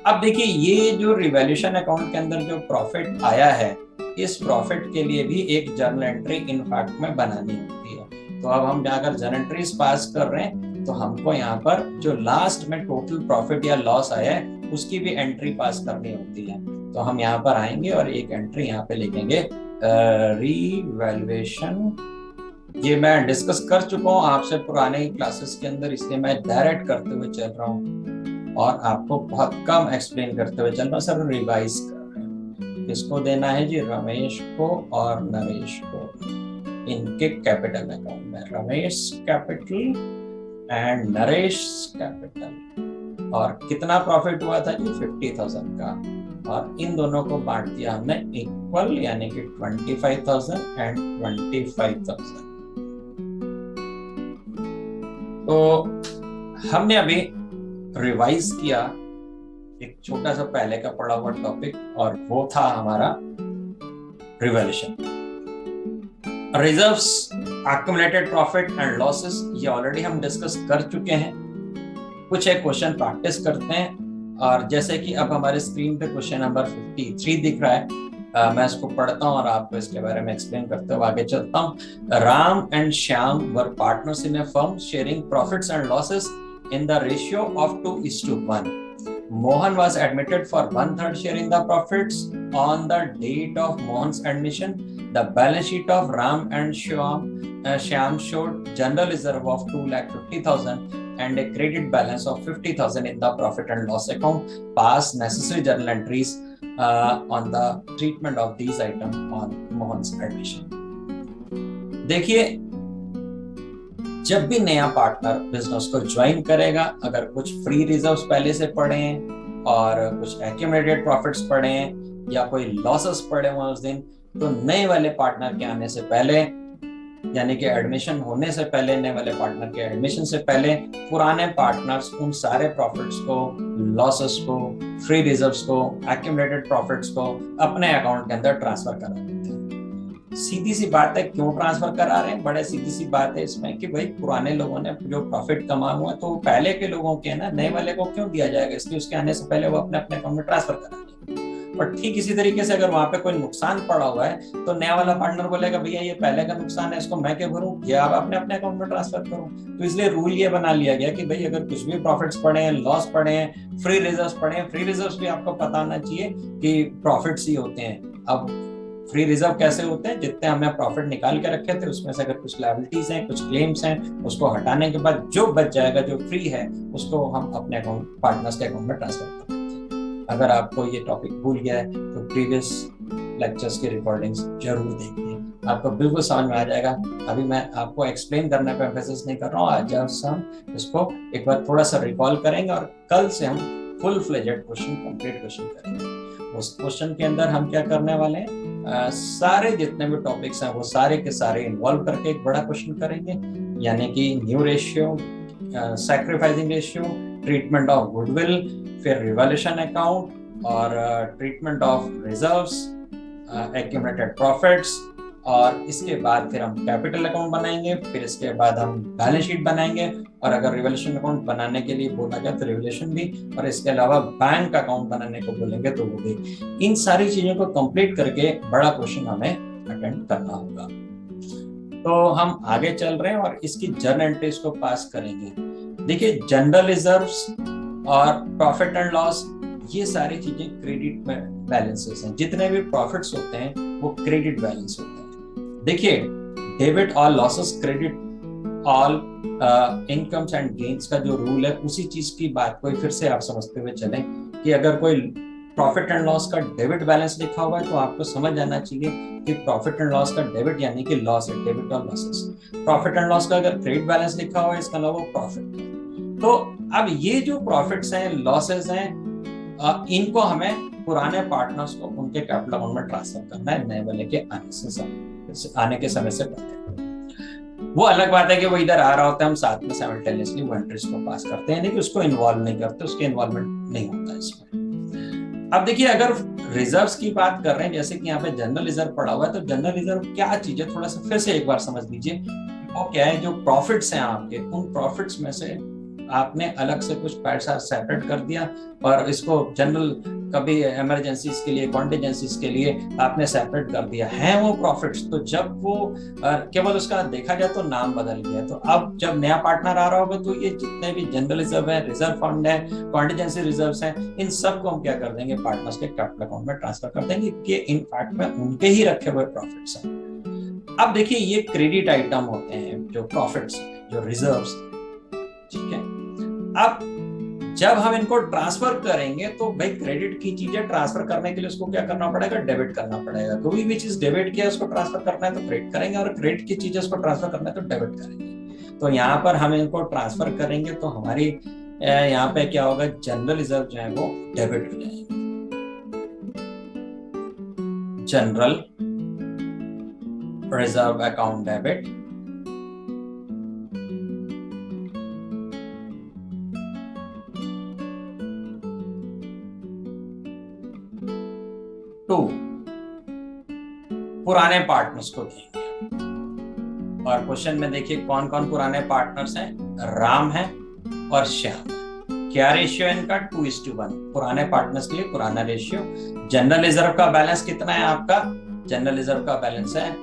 [SPEAKER 1] अब देखिए ये जो रिवैल्यूएशन अकाउंट के अंदर जो प्रॉफिट आया है, इस प्रॉफिट के लिए भी एक जर्नल एंट्री इनफैक्ट में बनानी होती है। तो अब हम जाकर जर्नल एंट्रीज पास कर रहे हैं, तो हमको यहाँ पर जो लास्ट में टोटल प्रॉफिट या लॉस आया है उसकी भी एंट्री पास करनी होती है। तो हम यहाँ पर आएंगे और एक एंट्री यहाँ पे लिखेंगे रिवैल्यूएशन। ये मैं डिस्कस कर चुका हूँ आपसे पुराने क्लासेस के अंदर, इसलिए मैं डायरेक्ट करते हुए चल रहा हूँ और आपको बहुत कम एक्सप्लेन करते हुए चल रहा हूँ, सर रिवाइज कर रहे हैं। किसको देना है जी, रमेश को और नरेश को, इनके कैपिटल अकाउंट में Ramesh capital and Naresh capital. और कितना प्रॉफिट हुआ था जी, 50,000 का, और इन दोनों को बांट दिया हमने इक्वल, यानी कि 25,000 एंड 25,000। तो हमने अभी रिवाइज किया एक छोटा सा पहले का पढ़ा हुआ टॉपिक, और वो था हमारा revaluation. Reserves, accumulated profit and losses, ये ऑलरेडी हम डिस्कस कर चुके हैं। कुछ एक क्वेश्चन प्रैक्टिस करते हैं, और जैसे कि अब हमारे स्क्रीन पे क्वेश्चन नंबर 53 दिख रहा है, मैं इसको पढ़ता हूँ और आपको इसके बारे में एक्सप्लेन करते हुए आगे चलता हूँ। Ram and Shyam were partners in a firm sharing profits and losses in the ratio of 2:1. Mohan was admitted for 1/3 share in the profits. On the date of Mohan's admission, the balance sheet of Ram and Shyam showed general reserve of 2,50,000 and a credit balance of 50,000 in the profit and loss account. Pass necessary journal entries on the treatment of these items on Mohan's admission. देखिए, जब भी नया partner business को join करेगा, अगर कुछ free reserves पहले से पड़े हैं और कुछ एक्यूमुलेटेड प्रॉफिट्स पड़े हैं या कोई लॉसेस पड़े हुए उस दिन, तो नए वाले पार्टनर के आने से पहले, यानी कि एडमिशन होने से पहले, नए वाले पार्टनर के एडमिशन से पहले, पुराने पार्टनर्स उन सारे प्रॉफिट्स को, लॉसेस को, फ्री रिजर्व्स को, एक्यूमुलेटेड प्रॉफिट्स को अपने अकाउंट के अंदर ट्रांसफर करा देते हैं। सीधी सी बात है, क्यों ट्रांसफर करा रहे हैं? बड़े सीधी सी बात है इसमें कि भाई पुराने लोगों ने जो प्रॉफिट कमा हुआ तो पहले के लोगों के ना, नए वाले को क्यों दिया जाएगा, इसलिए उसके आने से पहले वो अपने अपने अकाउंट में ट्रांसफर करा देंगे। और ठीक इसी तरीके से अगर वहां पे कोई नुकसान पड़ा हुआ है तो नया वाला पार्टनर बोलेगा भैया ये पहले का नुकसान है, इसको मैं क्यों भरूं, ये आप अपने अपने अकाउंट में ट्रांसफर करो। तो इसलिए रूल ये बना लिया गया कि भाई अगर कुछ भी प्रॉफिट्स पड़े हैं, लॉस पड़े हैं, फ्री रिजर्व्स पड़े हैं, फ्री रिजर्व्स भी आपको पता होना चाहिए कि प्रॉफिट्स ही होते हैं। अब फ्री रिजर्व कैसे होते हैं, जितने हमने प्रॉफिट निकाल के रखे थे उसमें से अगर कुछ लायबिलिटीज हैं, कुछ क्लेम्स हैं, उसको हटाने के बाद जो बच जाएगा, जो फ्री है, उसको हम अपने अकाउंट, पार्टनर्स के अकाउंट में ट्रांसफर कर देते हैं। अगर आपको ये टॉपिक भूल गया है तो प्रीवियस लेक्चर्स की रिकॉर्डिंग्स जरूर देखिए, आपको बिल्कुल समझ में आ जाएगा। अभी मैं आपको एक्सप्लेन करने पे एम्फेसिस नहीं कर रहा हूँ, आज हम इसको एक बार थोड़ा सा रिकॉल करेंगे और कल से हम full fledged question, complete question करेंगे। उस क्वेश्चन के अंदर हम क्या करने वाले हैं, सारे जितने भी टॉपिक्स हैं वो सारे के सारे इन्वॉल्व करके एक बड़ा क्वेश्चन करेंगे, यानी कि new ratio, sacrificing ratio, treatment of goodwill, फिर रिवॉल्यूशन अकाउंट और treatment of reserves, accumulated profits, और इसके बाद फिर हम कैपिटल अकाउंट बनाएंगे, फिर इसके बाद हम बैलेंस शीट बनाएंगे, और अगर रिवॉल्यूशन अकाउंट बनाने के लिए बोला जाए तो रिवॉल्यूशन भी, और इसके अलावा बैंक अकाउंट बनाने को बोलेंगे तो वो भी। इन सारी चीजों को कंप्लीट करके बड़ा क्वेश्चन हमें अटेंड करना होगा। तो हम आगे चल रहे हैं और इसकी जर्नल एंट्रीज को पास करेंगे। देखिए, जनरल रिजर्व्स और प्रॉफिट एंड लॉस, ये सारी चीजें क्रेडिट बैलेंसेस हैं। जितने भी प्रॉफिट्स होते हैं वो क्रेडिट बैलेंस होते हैं। देखिए, debit all losses, credit all incomes and gains का जो रूल है, उसी चीज की बात को फिर से आप समझते हुए चलें कि अगर कोई प्रॉफिट एंड लॉस का डेबिट बैलेंस लिखा हुआ है तो आपको समझ आना चाहिए कि प्रॉफिट एंड लॉस का डेबिट यानी कि लॉस है, debit all losses. Profit and loss का अगर क्रेडिट बैलेंस लिखा हुआ है, इसका नाम वो प्रॉफिट है। तो अब ये जो प्रॉफिट्स हैं, लॉसेस हैं, इनको हमें पुराने पार्टनर्स को उनके कैपिटल अकाउंट में ट्रांसफर करना है, नए वाले के आने के समय से पहले। वो अलग बात है कि वो इधर आ रहा होता है, हम साथ में साइमल्टेनियसली वो एंट्रीज को पास करते हैं, लेकिन उसको इन्वॉल्व नहीं करते, उसके इन्वॉल्वमेंट नहीं होता इसमें। अब देखिए, अगर रिजर्व्स की बात कर रहे हैं, जैसे कि यहाँ पे जनरल रिजर्व पड़ा हुआ है, तो जनरल रिजर्व क्या चीज है, थोड़ा सा फिर से एक बार समझ लीजिए। वो क्या है, जो प्रॉफिट्स हैं आपके, उन प्रॉफिट्स में से आपने अलग से कुछ पैसा सेपरेट कर दिया और इसको जनरल, कभी इमरजेंसीज के लिए, कॉन्टिजेंसीज के लिए आपने सेपरेट कर दिया है वो प्रॉफिट्स। तो जब वो केवल उसका देखा जाए तो नाम बदल गया, तो अब जब नया पार्टनर आ रहा होगा तो ये जितने भी जनरल रिजर्व है, रिजर्व फंड है, कॉन्टिजेंसी रिजर्व्स हैं, इन सब को हम क्या कर देंगे, पार्टनर्स के कैपिटल अकाउंट में ट्रांसफर कर देंगे कि इन फैक्ट में उनके ही रखे हुए प्रॉफिट्स हैं। अब देखिए, ये क्रेडिट आइटम होते हैं, जो प्रॉफिट्स, जो रिजर्व्स, ठीक है। अब जब हम इनको ट्रांसफर करेंगे तो भाई क्रेडिट की चीजें ट्रांसफर करने के लिए उसको क्या करना पड़ेगा, डेबिट करना पड़ेगा। कोई भी चीज डेबिट किया उसको ट्रांसफर करना है तो क्रेडिट करेंगे, और क्रेडिट की चीजें उसको ट्रांसफर करना है तो डेबिट करेंगे। तो यहाँ पर हम इनको ट्रांसफर करेंगे तो हमारी यहाँ पे क्या होगा, जनरल रिजर्व जो है वो डेबिट हो जाएंगे, जनरल रिजर्व अकाउंट डेबिट, पुराने पार्टनर्स को देंगे। और क्वेश्चन में देखिए कौन कौन पुराने पार्टनर्स हैं, राम है और श्याम है। क्या रेशियो है इनका, 2:1। पुराने पार्टनर्स के लिए पुराना रेशियो। जनरल रिजर्व का बैलेंस कितना है आपका, जनरल रिजर्व का बैलेंस है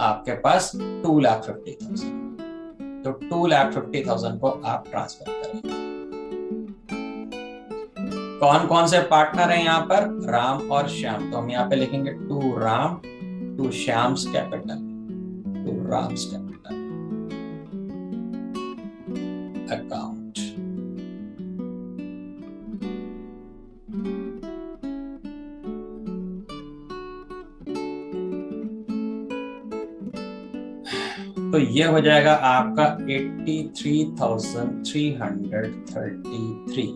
[SPEAKER 1] आपके पास 2,50,000। तो 2,50,000 को आप ट्रांसफर करेंगे। कौन कौन से पार्टनर हैं यहाँ पर, राम और श्याम। तो हम यहाँ पे लिखेंगे to Ram to Shyam's capital, to Ram's capital account. तो ये हो जाएगा आपका 83,333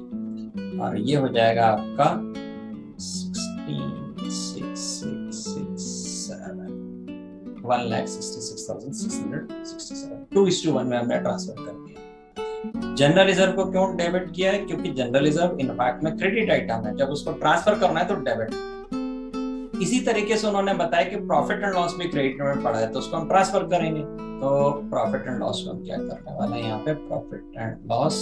[SPEAKER 1] और ये हो जाएगा आपका 1,66,667 2:1 में हमने ट्रांसफर कर दिया। जनरल रिजर्व को क्यों डेबिट किया है, क्योंकि जनरल रिजर्व इनफैक्ट में क्रेडिट आइटम है, जब उसको ट्रांसफर करना है तो डेबिट। इसी तरीके से उन्होंने बताया कि प्रॉफिट एंड लॉस भी क्रेडिट में पड़ा है तो उसको हम ट्रांसफर करेंगे। तो प्रॉफिट एंड लॉस को हम क्या करने वाले हैं, यहाँ पे profit and loss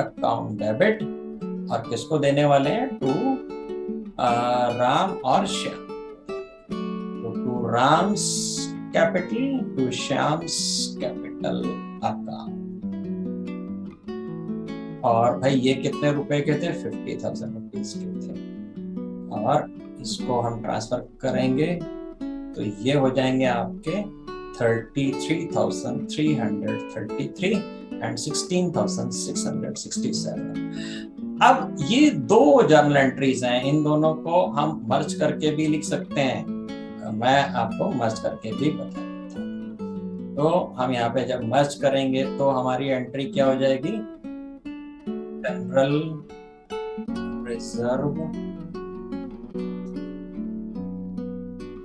[SPEAKER 1] account debit, और किसको देने वाले हैं, टू राम और Shyam. To Ram's capital to Shyam's capital account. और भाई ये कितने रुपए के थे, 50,000 रुपीज के थे। और इसको हम ट्रांसफर करेंगे तो ये हो जाएंगे आपके 33,333 एंड 16,667। अब ये दो जर्नल एंट्रीज हैं, इन दोनों को हम मर्ज करके भी लिख सकते हैं, मैं आपको मर्ज करके भी बता देता हूँ। तो हम यहाँ पे जब मर्ज करेंगे तो हमारी एंट्री क्या हो जाएगी, general reserve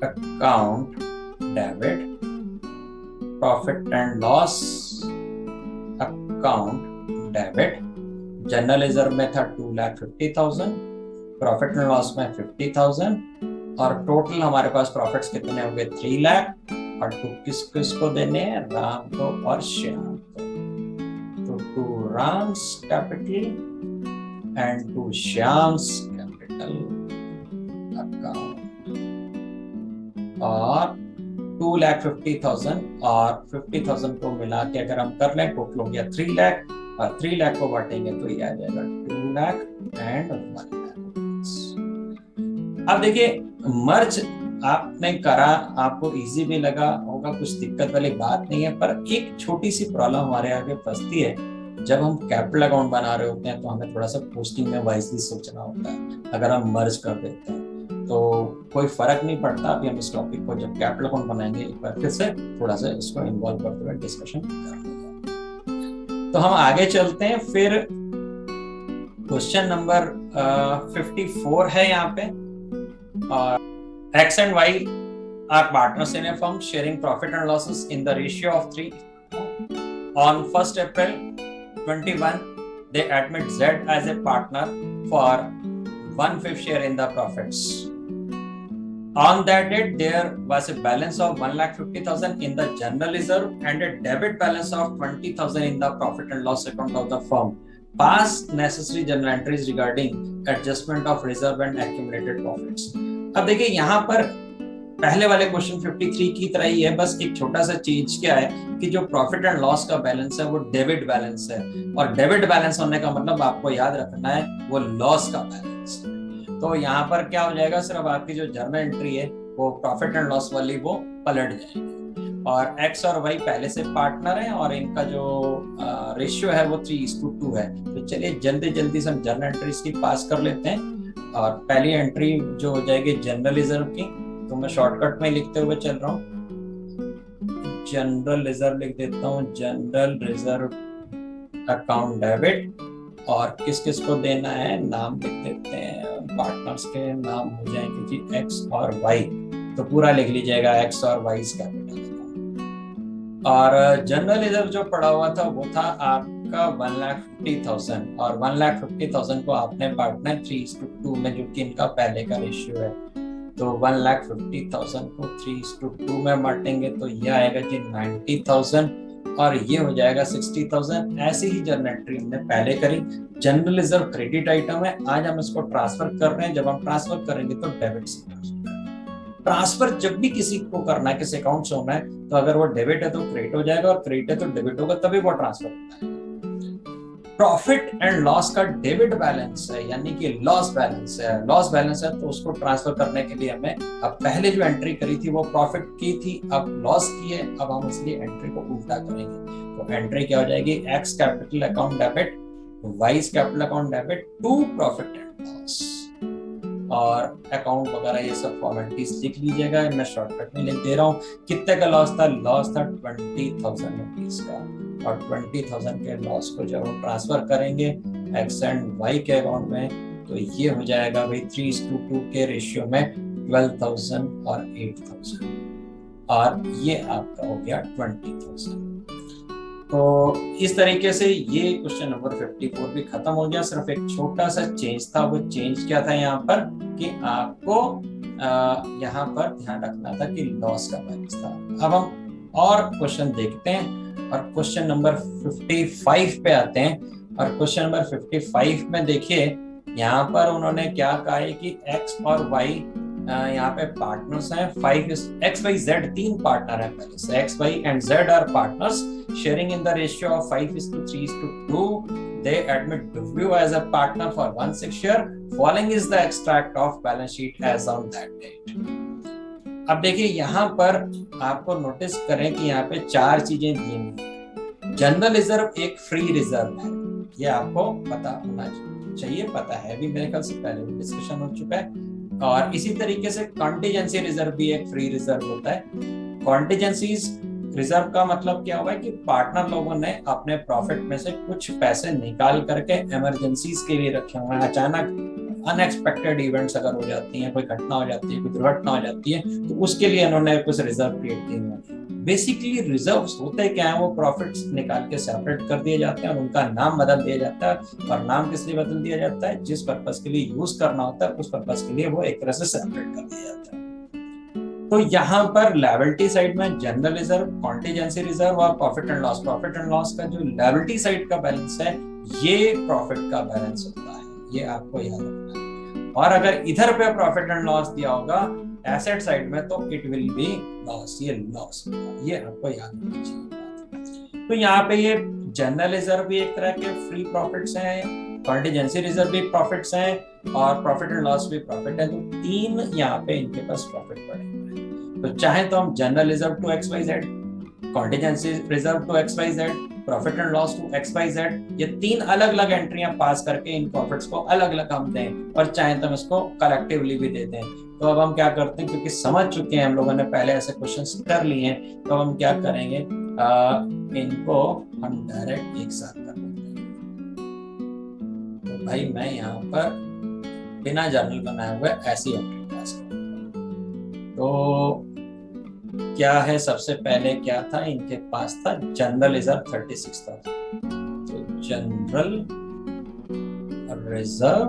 [SPEAKER 1] account debit profit and loss account debit. General reserve में था 2,50,000, प्रॉफिट एंड लॉस में 50,000, और टोटल हमारे पास प्रॉफिट्स कितने होंगे 3 लाख, और टू किस किस को देने हैं, राम को और श्याम को। तो to Ram's capital and to Shyam's capital account, और 2,50,000 और 50,000 को मिला के अगर हम कर लें टोटल हो गया 3 लाख, और 3 लाख को बांटेंगे तो ये आ जाएगा 2 लाख एंड 1 लाख। अब देखिए मर्ज आपने करा, आपको इजी भी लगा होगा, कुछ दिक्कत वाली बात नहीं है, पर एक छोटी सी प्रॉब्लम हमारे आगे फंसती है। जब हम कैपिटल अकाउंट बना रहे होते हैं तो हमें थोड़ा सा पोस्टिंग में वाइजली सोचना होता है। अगर हम मर्ज कर देते हैं तो कोई फर्क नहीं पड़ता। अभी हम इस टॉपिक को जब कैपिटल अकाउंट बनाएंगे एक बार फिर से थोड़ा सा इसको इन्वॉल्व करते हुए डिस्कशन कर लेंगे। तो हम आगे चलते हैं, फिर क्वेश्चन नंबर 54 है यहाँ पे। X and Y are partners in a firm sharing profit and losses in the ratio of 3. On 1st April 21, they admit Z as a partner for 1/5 share in the profits. On that date, there was a balance of 1,50,000 in the general reserve and a debit balance of 20,000 in the profit and loss account of the firm. Pass necessary journal entries regarding adjustment of reserve and accumulated profits. अब देखिए यहाँ पर पहले वाले question 53 की तरह ही है, बस एक छोटा सा चेंज क्या है कि जो प्रॉफिट एंड लॉस का बैलेंस है वो डेबिट बैलेंस है, और डेबिट बैलेंस होने का मतलब आपको याद रखना है वो लॉस का बैलेंस है। तो यहाँ पर क्या हो जाएगा, सिर्फ आपकी जो जर्नल एंट्री है वो प्रॉफिट एंड लॉस वाली वो पलट जाएगी, और एक्स और वाई पहले से पार्टनर है और इनका जो रेशियो है वो 3:2 है। तो चलिए जल्दी जल्दी से हम जर्नल एंट्रीज की पास कर लेते हैं। और पहली एंट्री जो हो जाएगी जनरल रिजर्व की, तो मैं शॉर्टकट में लिखते हुए चल रहा हूँ, जनरल रिजर्व लिख देता हूँ, जनरल रिजर्व अकाउंट डेबिट, और किस किस को देना है नाम लिख देते हैं, पार्टनर्स के नाम हो जाएंगे जी एक्स और वाई, तो पूरा लिख लीजिएगा एक्स और वाई कैपिटल अकाउंट। और जनरल रिजर्व जो पड़ा हुआ था वो था आपका 1,50,000, और 1,50,000 को आपने पार्टनर 3:2 में, जो कि इनका पहले का रेशियो है, तो 1,50,000 को 3:2 में बांटेंगे तो ये आएगा जी 90,000, और ये हो जाएगा 60,000। ऐसे ही जर्नल एंट्री हमने पहले करी। जनरल रिजर्व क्रेडिट आइटम है, आज हम इसको ट्रांसफर कर रहे हैं। जब हम ट्रांसफर करेंगे तो डेबिट से ट्रांसफर जब भी किसी को करना है, किसी अकाउंट से होना है, तो अगर वो डेबिट है तो क्रेडिट हो जाएगा, और क्रेडिट है तो डेबिट होगा, तभी वो ट्रांसफर होता है। प्रॉफिट एंड लॉस का डेबिट बैलेंस है, यानी कि लॉस बैलेंस है, लॉस बैलेंस है, तो उसको ट्रांसफर करने के लिए हमें, अब पहले जो एंट्री करी थी वो प्रॉफिट की थी, अब लॉस की है, अब हम इसलिए एंट्री को उल्टा करेंगे। तो एंट्री क्या हो जाएगी, X capital account debit, Y capital account debit to profit and loss, और अकाउंट वगैरह ये सब फॉर्मेलिटीज लिख लीजिएगा। मैं शॉर्टकट में लिख दे रहा हूँ। कितने का लॉस था, लॉस था 20,000 रुपीज का, और 20,000 के लॉस को जब हम ट्रांसफर करेंगे एक्स एंड वाई के अकाउंट में, तो ये हो जाएगा भाई 3:2 के रेशियो में 12,000 और 8,000, और ये आपका हो गया 20,000। तो इस तरीके से ये क्वेश्चन नंबर 54 भी खत्म हो गया। सिर्फ एक छोटा सा चेंज था, वो चेंज क्या था यहाँ पर कि आपको यहाँ पर ध्यान रखना था कि लॉस का बैलेंस था। अब हम और क्वेश्चन देखते हैं, और क्वेश्चन नंबर 55 पे आते हैं। और क्वेश्चन नंबर 55 में देखिए यहाँ पर उन्होंने क्या कहा है कि एक्स और वाई यहाँ पे पार्टनर्स हैं। एक्स वाई जेड 3 पार्टनर हैं पहले से। X Y and Z are partners sharing in the ratio of 5:3:2. They admit W as a partner for 1/6 share following is the extract of balance sheet as on that date. अब देखिए यहाँ पर आपको notice करें कि यहाँ पे 4 चीजें दी हुई। जनरल रिजर्व एक फ्री रिजर्व है, ये आपको पता होना चाहिए, पता है भी, मेरे ख्याल से पहले भी डिस्कशन हो चुका है। और इसी तरीके से कॉन्टिजेंसी रिजर्व भी एक फ्री रिजर्व होता है। कॉन्टिजेंसी रिजर्व का मतलब क्या हुआ है कि पार्टनर लोगों ने अपने प्रॉफिट में से कुछ पैसे निकाल करके इमरजेंसीज के लिए रखे हुए हैं। अचानक अनएक्सपेक्टेड इवेंट्स अगर हो जाती हैं, कोई घटना हो जाती है, कोई दुर्घटना हो जाती है, तो उसके लिए इन्होंने कुछ रिजर्व क्रिएट किए हुए हैं। बेसिकली रिजर्व्स होते क्या है, वो प्रॉफिट्स निकाल के सेपरेट कर दिए जाते हैं और उनका नाम बदल दिया जाता है। और नाम किस लिए बदल दिया जाता है? जिस पर्पस के लिए यूज करना होता है उस पर्पस के लिए वो एक तरह से सेपरेट कर दिया जाता है। तो यहाँ पर लायबिलिटी साइड में जनरल रिजर्व, कॉन्टिजेंसी रिजर्व और profit and loss. Profit and loss का जो लायबिलिटी साइड का बैलेंस है, ये प्रॉफिट का बैलेंस होता है, ये आपको याद रखना है। और अगर इधर पे प्रॉफिट एंड लॉस दिया होगा एसेट साइड में, तो इट विल बी लॉस, ये लॉस होगा, ये आपको याद रखना चाहिए। तो यहाँ पे ये जनरल रिजर्व भी एक तरह के फ्री प्रॉफिट्स हैं, कॉन्टिजेंसी रिजर्व भी प्रॉफिट्स हैं और प्रॉफिट एंड लॉस भी प्रॉफिट है। तो 3 यहाँ पे इनके पास प्रॉफिट पड़े। तो चाहे तो हम general reserve to XYZ, contingency reserve to XYZ, profit and loss to XYZ, ये 3 अलग अलग एंट्रियां पास करके इन प्रॉफिट्स को अलग अलग हम दें, और चाहे तो हम इसको कलेक्टिवली भी दे दें। तो अब हम क्या करते हैं, क्योंकि समझ चुके हैं हम लोगों ने पहले ऐसे क्वेश्चंस कर लिए हैं, तो हम क्या करेंगे, इनको हम डायरेक्ट एक साथ कर लेते हैं। तो भाई मैं यहाँ पर बिना जर्नल बनाए हुए ऐसी एंट्री पास करूंगा। तो क्या है, सबसे पहले क्या था इनके पास, था जनरल रिजर्व 36,000। तो जनरल रिजर्व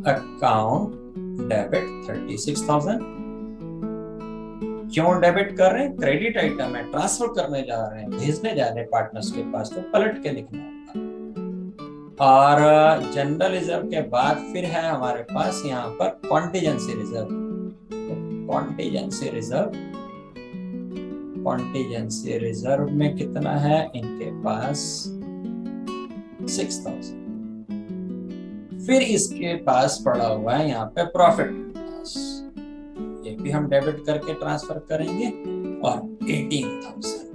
[SPEAKER 1] अकाउंट डेबिट 36,000। क्यों डेबिट कर रहे हैं? क्रेडिट आइटम है, ट्रांसफर करने जा रहे हैं, भेजने जा रहे हैं पार्टनर्स के पास, तो पलट के लिखना होगा। और जनरल रिजर्व के बाद फिर है हमारे पास यहाँ पर कॉन्टिजेंसी रिजर्व। कॉन्टिजेंसी रिजर्व में कितना है इनके पास? 6,000। फिर इसके पास पड़ा हुआ है यहाँ पे प्रॉफिट एंड लॉस, ये भी हम डेबिट करके ट्रांसफर करेंगे, और 18,000।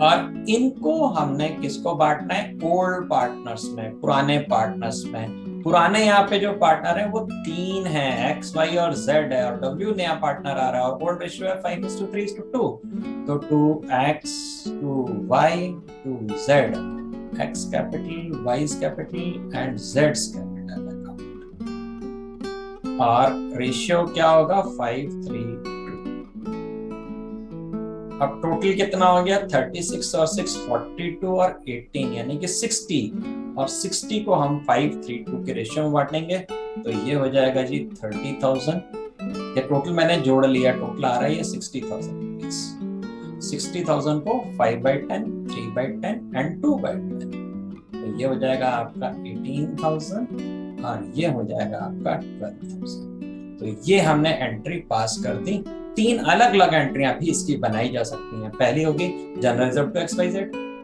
[SPEAKER 1] और इनको हमने किसको बांटना है? ओल्ड पार्टनर्स में, पुराने पार्टनर्स में। पुराने यहाँ पे जो पार्टनर है वो 3 हैं, X, Y और Z है, और W नया पार्टनर आ रहा है, और ओल्ड रेशियो है 5:3:2। तो 2X 2Y 2Z, X capital, Y capital and Z capital account. और रेशियो क्या होगा? 5:3:2। अब टोटल कितना हो गया? 36 और 6 42 और 18 यानी कि 60, और 60 को हम 5:3:2 के रेशियो में बांटेंगे, तो ये हो जाएगा जी 30,000। ये टोटल मैंने जोड़ लिया, टोटल आ रहा है ये 60,000। 60,000 को 5/10, 3/10 एंड 2/10, तो ये हो जाएगा आपका 18,000 और ये हो जाएगा आपका 12,000। तो ये हमने एंट्री पास कर दी। 3 अलग अलग एंट्रियां भी इसकी बनाई जा सकती हैं। पहली होगी जनरल रिजर्व टू XYZ,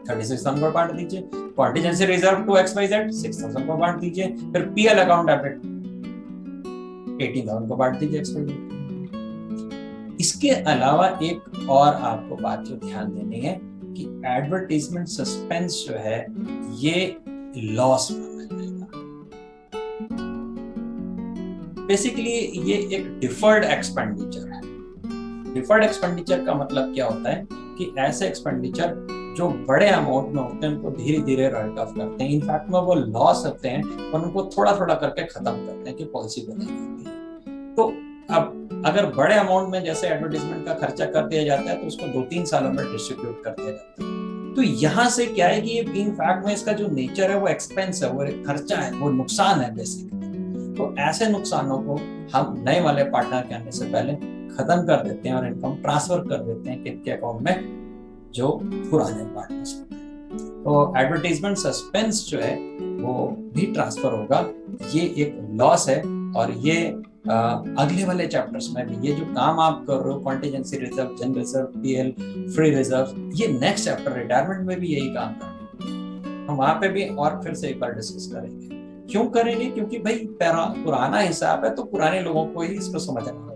[SPEAKER 1] 36,000 को बांट दीजिए, कॉन्टिजेंसी रिजर्व टू XYZ 6,000 को बांट दीजिए, फिर PL अकाउंट डेबिट 18,000 को बांट दीजिए XYZ। इसके अलावा एक और आपको बात जो ध्यान देनी है कि एडवर्टाइजमेंट सस्पेंस जो है ये लॉस माना जाएगा। बेसिकली ये एक डिफर्ड एक्सपेंडिचर है। डिफर्ड एक्सपेंडिचर का मतलब क्या होता है कि ऐसे एक्सपेंडिचर जो बड़े अमाउंट में होते हैं उनको धीरे धीरे राइट ऑफ करते हैं। इनफैक्ट में वो लॉस होते हैं और उनको थोड़ा थोड़ा करके खत्म करते हैं कि पॉलिसी बनाई जाती है। तो अब अगर बड़े अमाउंट में जैसे एडवर्टाइजमेंट का खर्चा कर दिया जाता है तो उसको 2-3 सालों में डिस्ट्रीब्यूट कर दिया जाता है। तो यहाँ से क्या है कि इनफैक्ट में इसका जो नेचर है वो एक्सपेंस है, वो खर्चा है, वो नुकसान है बेसिकली। तो ऐसे नुकसानों को हम नए वाले पार्टनर के आने से पहले खत्म कर देते हैं और इनको हम ट्रांसफर कर देते हैं किसके अकाउंट में? जो पुराने पार्टनर्स होते हैं। तो एडवर्टाइजमेंट सस्पेंस जो है वो भी ट्रांसफर होगा। ये एक लॉस है और ये अगले वाले चैप्टर्स में भी ये जो काम आप कर रहे हो contingency reserve, general reserve, PL, free reserve, ये नेक्स्ट चैप्टर रिटायरमेंट में भी यही काम करेंगे। हम वहां पे भी और फिर से एक बार डिस्कस करेंगे। क्यों करेंगे? क्योंकि भाई पुराना हिसाब है तो पुराने लोगों को ही इसको समझना होगा।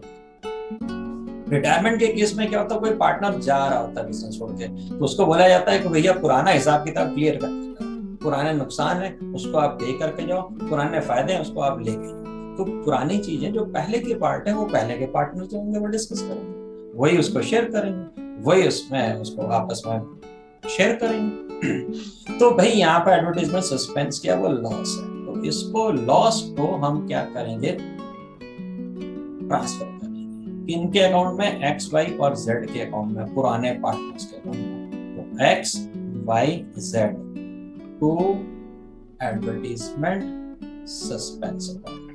[SPEAKER 1] रिटायरमेंट के केस में क्या होता है, कोई पार्टनर जा रहा होता है बिजनेस छोड़ के, तो उसको बोला जाता है कि भैया पुराना हिसाब किताब क्लियर कर दो, पुराने नुकसान है उसको आप दे करके जाओ, पुराने फायदे हैं उसको आप लेके जाओ। तो पुरानी चीजें जो पहले के पार्ट है वो पहले के पार्टनर जो होंगे वो डिस्कस करेंगे, वही उसको शेयर करेंगे, वही उसमें उसको आपस में शेयर करेंगे। तो भाई यहाँ पर एडवर्टाइजमेंट सस्पेंस क्या, वो लॉस है, तो इसको लॉस को हम क्या करेंगे, ट्रांसफर करेंगे इनके अकाउंट में, एक्स वाई और जेड के अकाउंट में, पुराने पार्टनर्स के अकाउंट में। तो X Y Z to advertisement suspense account.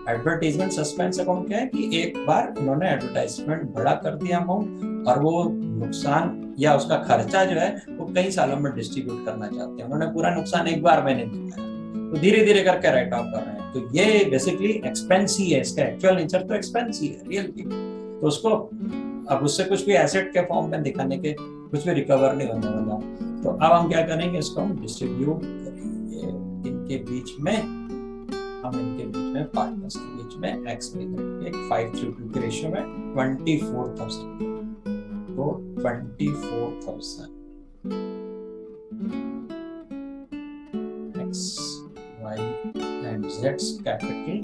[SPEAKER 1] Advertisement suspense account क्या है कि एक बार इन्होंने एडवर्टाइजमेंट बड़ा कर दिया अमाउंट और वो नुकसान या उसका खर्चा जो है वो कई सालों में डिस्ट्रीब्यूट करना चाहते हैं, उन्होंने पूरा नुकसान एक बार में नहीं दिखाया, तो धीरे धीरे करके राइट ऑफ कर रहे हैं। तो ये बेसिकली एक्सपेंस ही है, इसका एक्चुअल नेचर तो एक्सपेंस ही है, रियल की। तो उसको अब उससे कुछ भी एसेट के फॉर्म में दिखाने के कुछ भी रिकवर नहीं होने वाला। तो अब हम क्या करेंगे, इसको हम डिस्ट्रीब्यूट करेंगे इनके बीच में, हम इनके बीच में पार्टनर्स के बीच में एक्स में एक 5:2 के रेशियो में 24,000, तो 24,000 एक्स वाई एंड जेड्स capital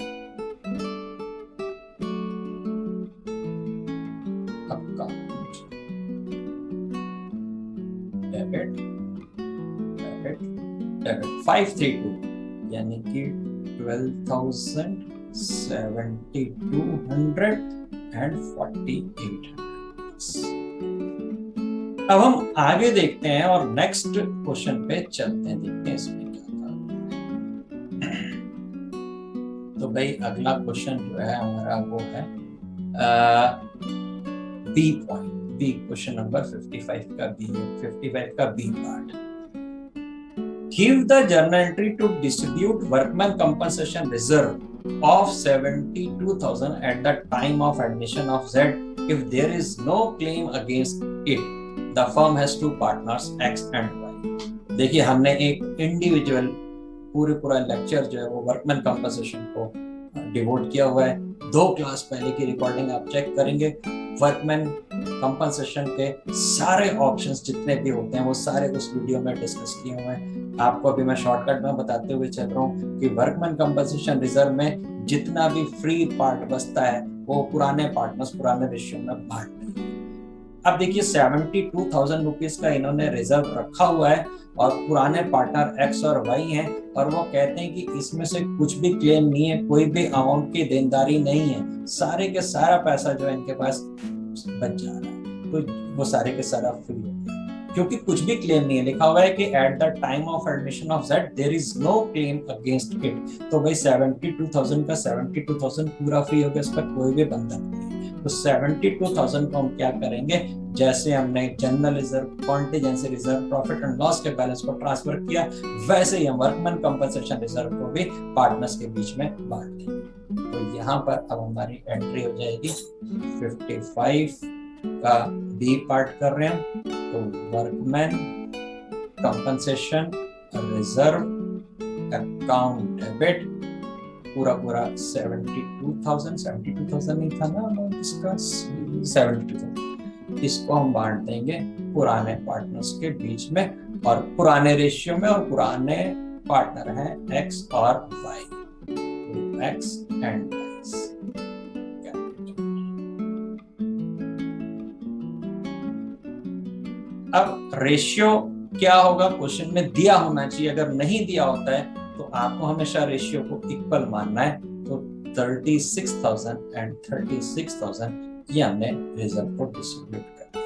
[SPEAKER 1] account, debit debit debit 532 यानी कि 12,000, 7,200 एंड 4,800। अब हम आगे देखते हैं और नेक्स्ट क्वेश्चन पे चलते हैं, देखते हैं इसमें क्या था। तो भाई अगला क्वेश्चन जो है हमारा वो है B point, B question number 55 का बी, 55 का B part. Give the journal entry to distribute workman compensation reserve of 72,000 at the time of admission of Z. If there is no claim against it, the firm has two partners X and Y. देखिए हमने एक individual पूरा lecture जो है वो workman compensation को devote किया हुआ है। 2 क्लास पहले की रिकॉर्डिंग आप चेक करेंगे, वर्कमैन कंपनसेशन के सारे ऑप्शंस जितने भी होते हैं वो सारे उस वीडियो में डिस्कस किए हुए हैं। आपको अभी मैं शॉर्टकट में बताते हुए चल रहा हूँ कि वर्कमैन कंपनसेशन रिजर्व में जितना भी फ्री पार्ट बचता है वो पुराने पार्टनर्स पुराने रेशियो में बांट देंगे। अब देखिए 72,000 रुपीज का इन्होंने रिजर्व रखा हुआ है और पुराने पार्टनर एक्स और वाई हैं और वो कहते हैं कि इसमें से कुछ भी क्लेम नहीं है, कोई भी अमाउंट की देनदारी नहीं है, सारे के सारा पैसा जो है इनके पास बच जा रहा है, तो वो सारे के सारा फ्री हो गया क्योंकि कुछ भी क्लेम नहीं है। लिखा हुआ है कि at the time of admission of Z there is no claim against it. तो भाई 72,000 का 72,000 पूरा फ्री हो गया, इस पर कोई भी बंधन नहीं है। तो 72,000 को हम क्या करेंगे, जैसे हमने general reserve, contingency reserve, profit and loss के बैलेंस को ट्रांसफर किया, वैसे ही हम वर्कमैन कंपनसेशन रिजर्व को भी पार्टनर्स के बीच में बांट देंगे। तो यहाँ पर अब हमारी एंट्री हो जाएगी 55 का बी पार्ट कर रहे हैं, तो workman compensation reserve account debit पूरा 72,000 नहीं था ना इसका, 72,000, इसको हम बांट देंगे पुराने पार्टनर्स के बीच में और पुराने रेशियो में, और पुराने पार्टनर हैं एक्स और वाई, एक्स एंड वाई। अब रेशियो क्या होगा, क्वेश्चन में दिया होना चाहिए, अगर नहीं दिया होता है तो आपको हमेशा रेशियो को इक्वल मानना है। तो 36,000 एंड 36,000 ये हमने रिजर्व को डिस्ट्रीब्यूट कर दिया।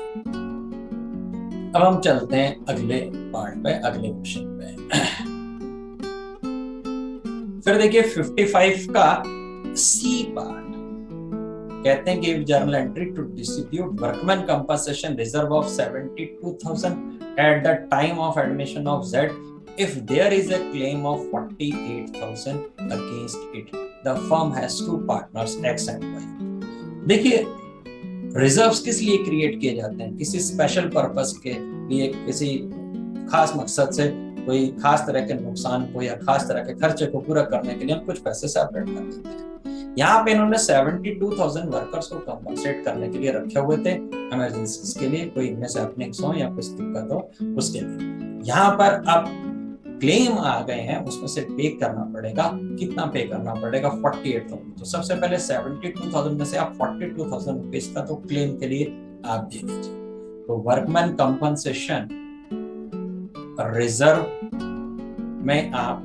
[SPEAKER 1] अब हम चलते हैं अगले पार्ट पे, अगले क्वेश्चन पे। फिर देखिए 55 का सी पार्ट कहते हैं give journal entry to distribute workman compensation reserve of 72,000 at the time of admission of Z if there is a claim of 48,000 against it, the firm has two partners X and Y. देखिए reserves किस लिए create किए जाते हैं, किसी special purpose के लिए, किसी खास मकसद से कोई खास तरह के नुकसान को या खास तरह के खर्चे को पूरा करने के लिए हम कुछ पैसे सेपरेट कर देते हैं। यहाँ पे इन्होंने 72,000 वर्कर्स को कंपनसेट करने के लिए रखे हुए थे इमरजेंसीज के लिए, कोई इनमें से अपनेक्स हो या कुछ दिक्कत हो उसके लिए। यहाँ पर अब क्लेम आ गए हैं, उसमें से पे करना पड़ेगा। कितना पे करना पड़ेगा? 48,000। तो सबसे पहले 72,000 में से आप 42,000 रुपीज का तो क्लेम के लिए आप दे दीजिए। तो वर्कमैन कंपनसेशन रिजर्व में आप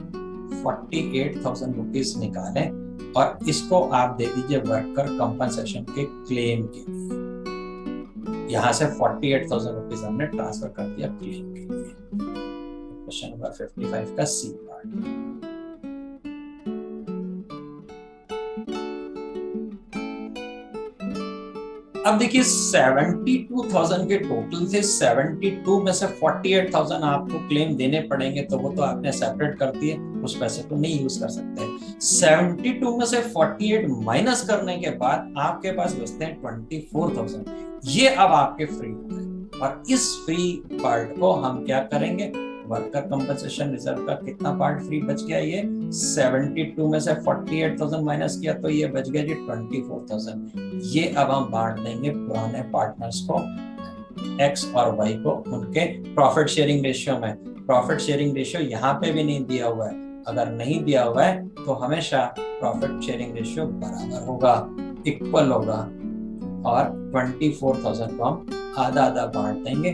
[SPEAKER 1] 48,000 रुपीज निकालें और इसको आप दे दीजिए वर्कर कंपनसेशन के क्लेम के लिए। यहां से 48,000 रुपीज हमने ट्रांसफर कर दिया क्लेम के लिए। क्वेश्चन नंबर 55 का सी पार्ट। अब देखिए 72,000 के टोटल थे, 72 में से 48,000 आपको क्लेम देने पड़ेंगे, तो वो तो आपने सेपरेट कर दिए, उस पैसे को नहीं यूज कर सकते। 72 में से 48 माइनस करने के बाद आपके पास बचते हैं 24,000। ये अब आपके फ्री हो गए और इस फ्री पार्ट को हम क्या करेंगे? वर्कर कंपनसेशन रिजर्व का कितना पार्ट फ्री बच गया? ये 72 में से 48,000 माइनस किया तो ये बच गया जी 24,000। ये अब हम बांट देंगे पुराने पार्टनर्स को, एक्स और वाई को, उनके प्रॉफिट शेयरिंग रेशियो में। प्रॉफिट शेयरिंग रेशियो यहाँ पे भी नहीं दिया हुआ है, अगर नहीं दिया हुआ है तो हमेशा प्रॉफिट शेयरिंग रेशियो बराबर होगा, इक्वल होगा, और 24,000 को हम आधा आधा बांट देंगे,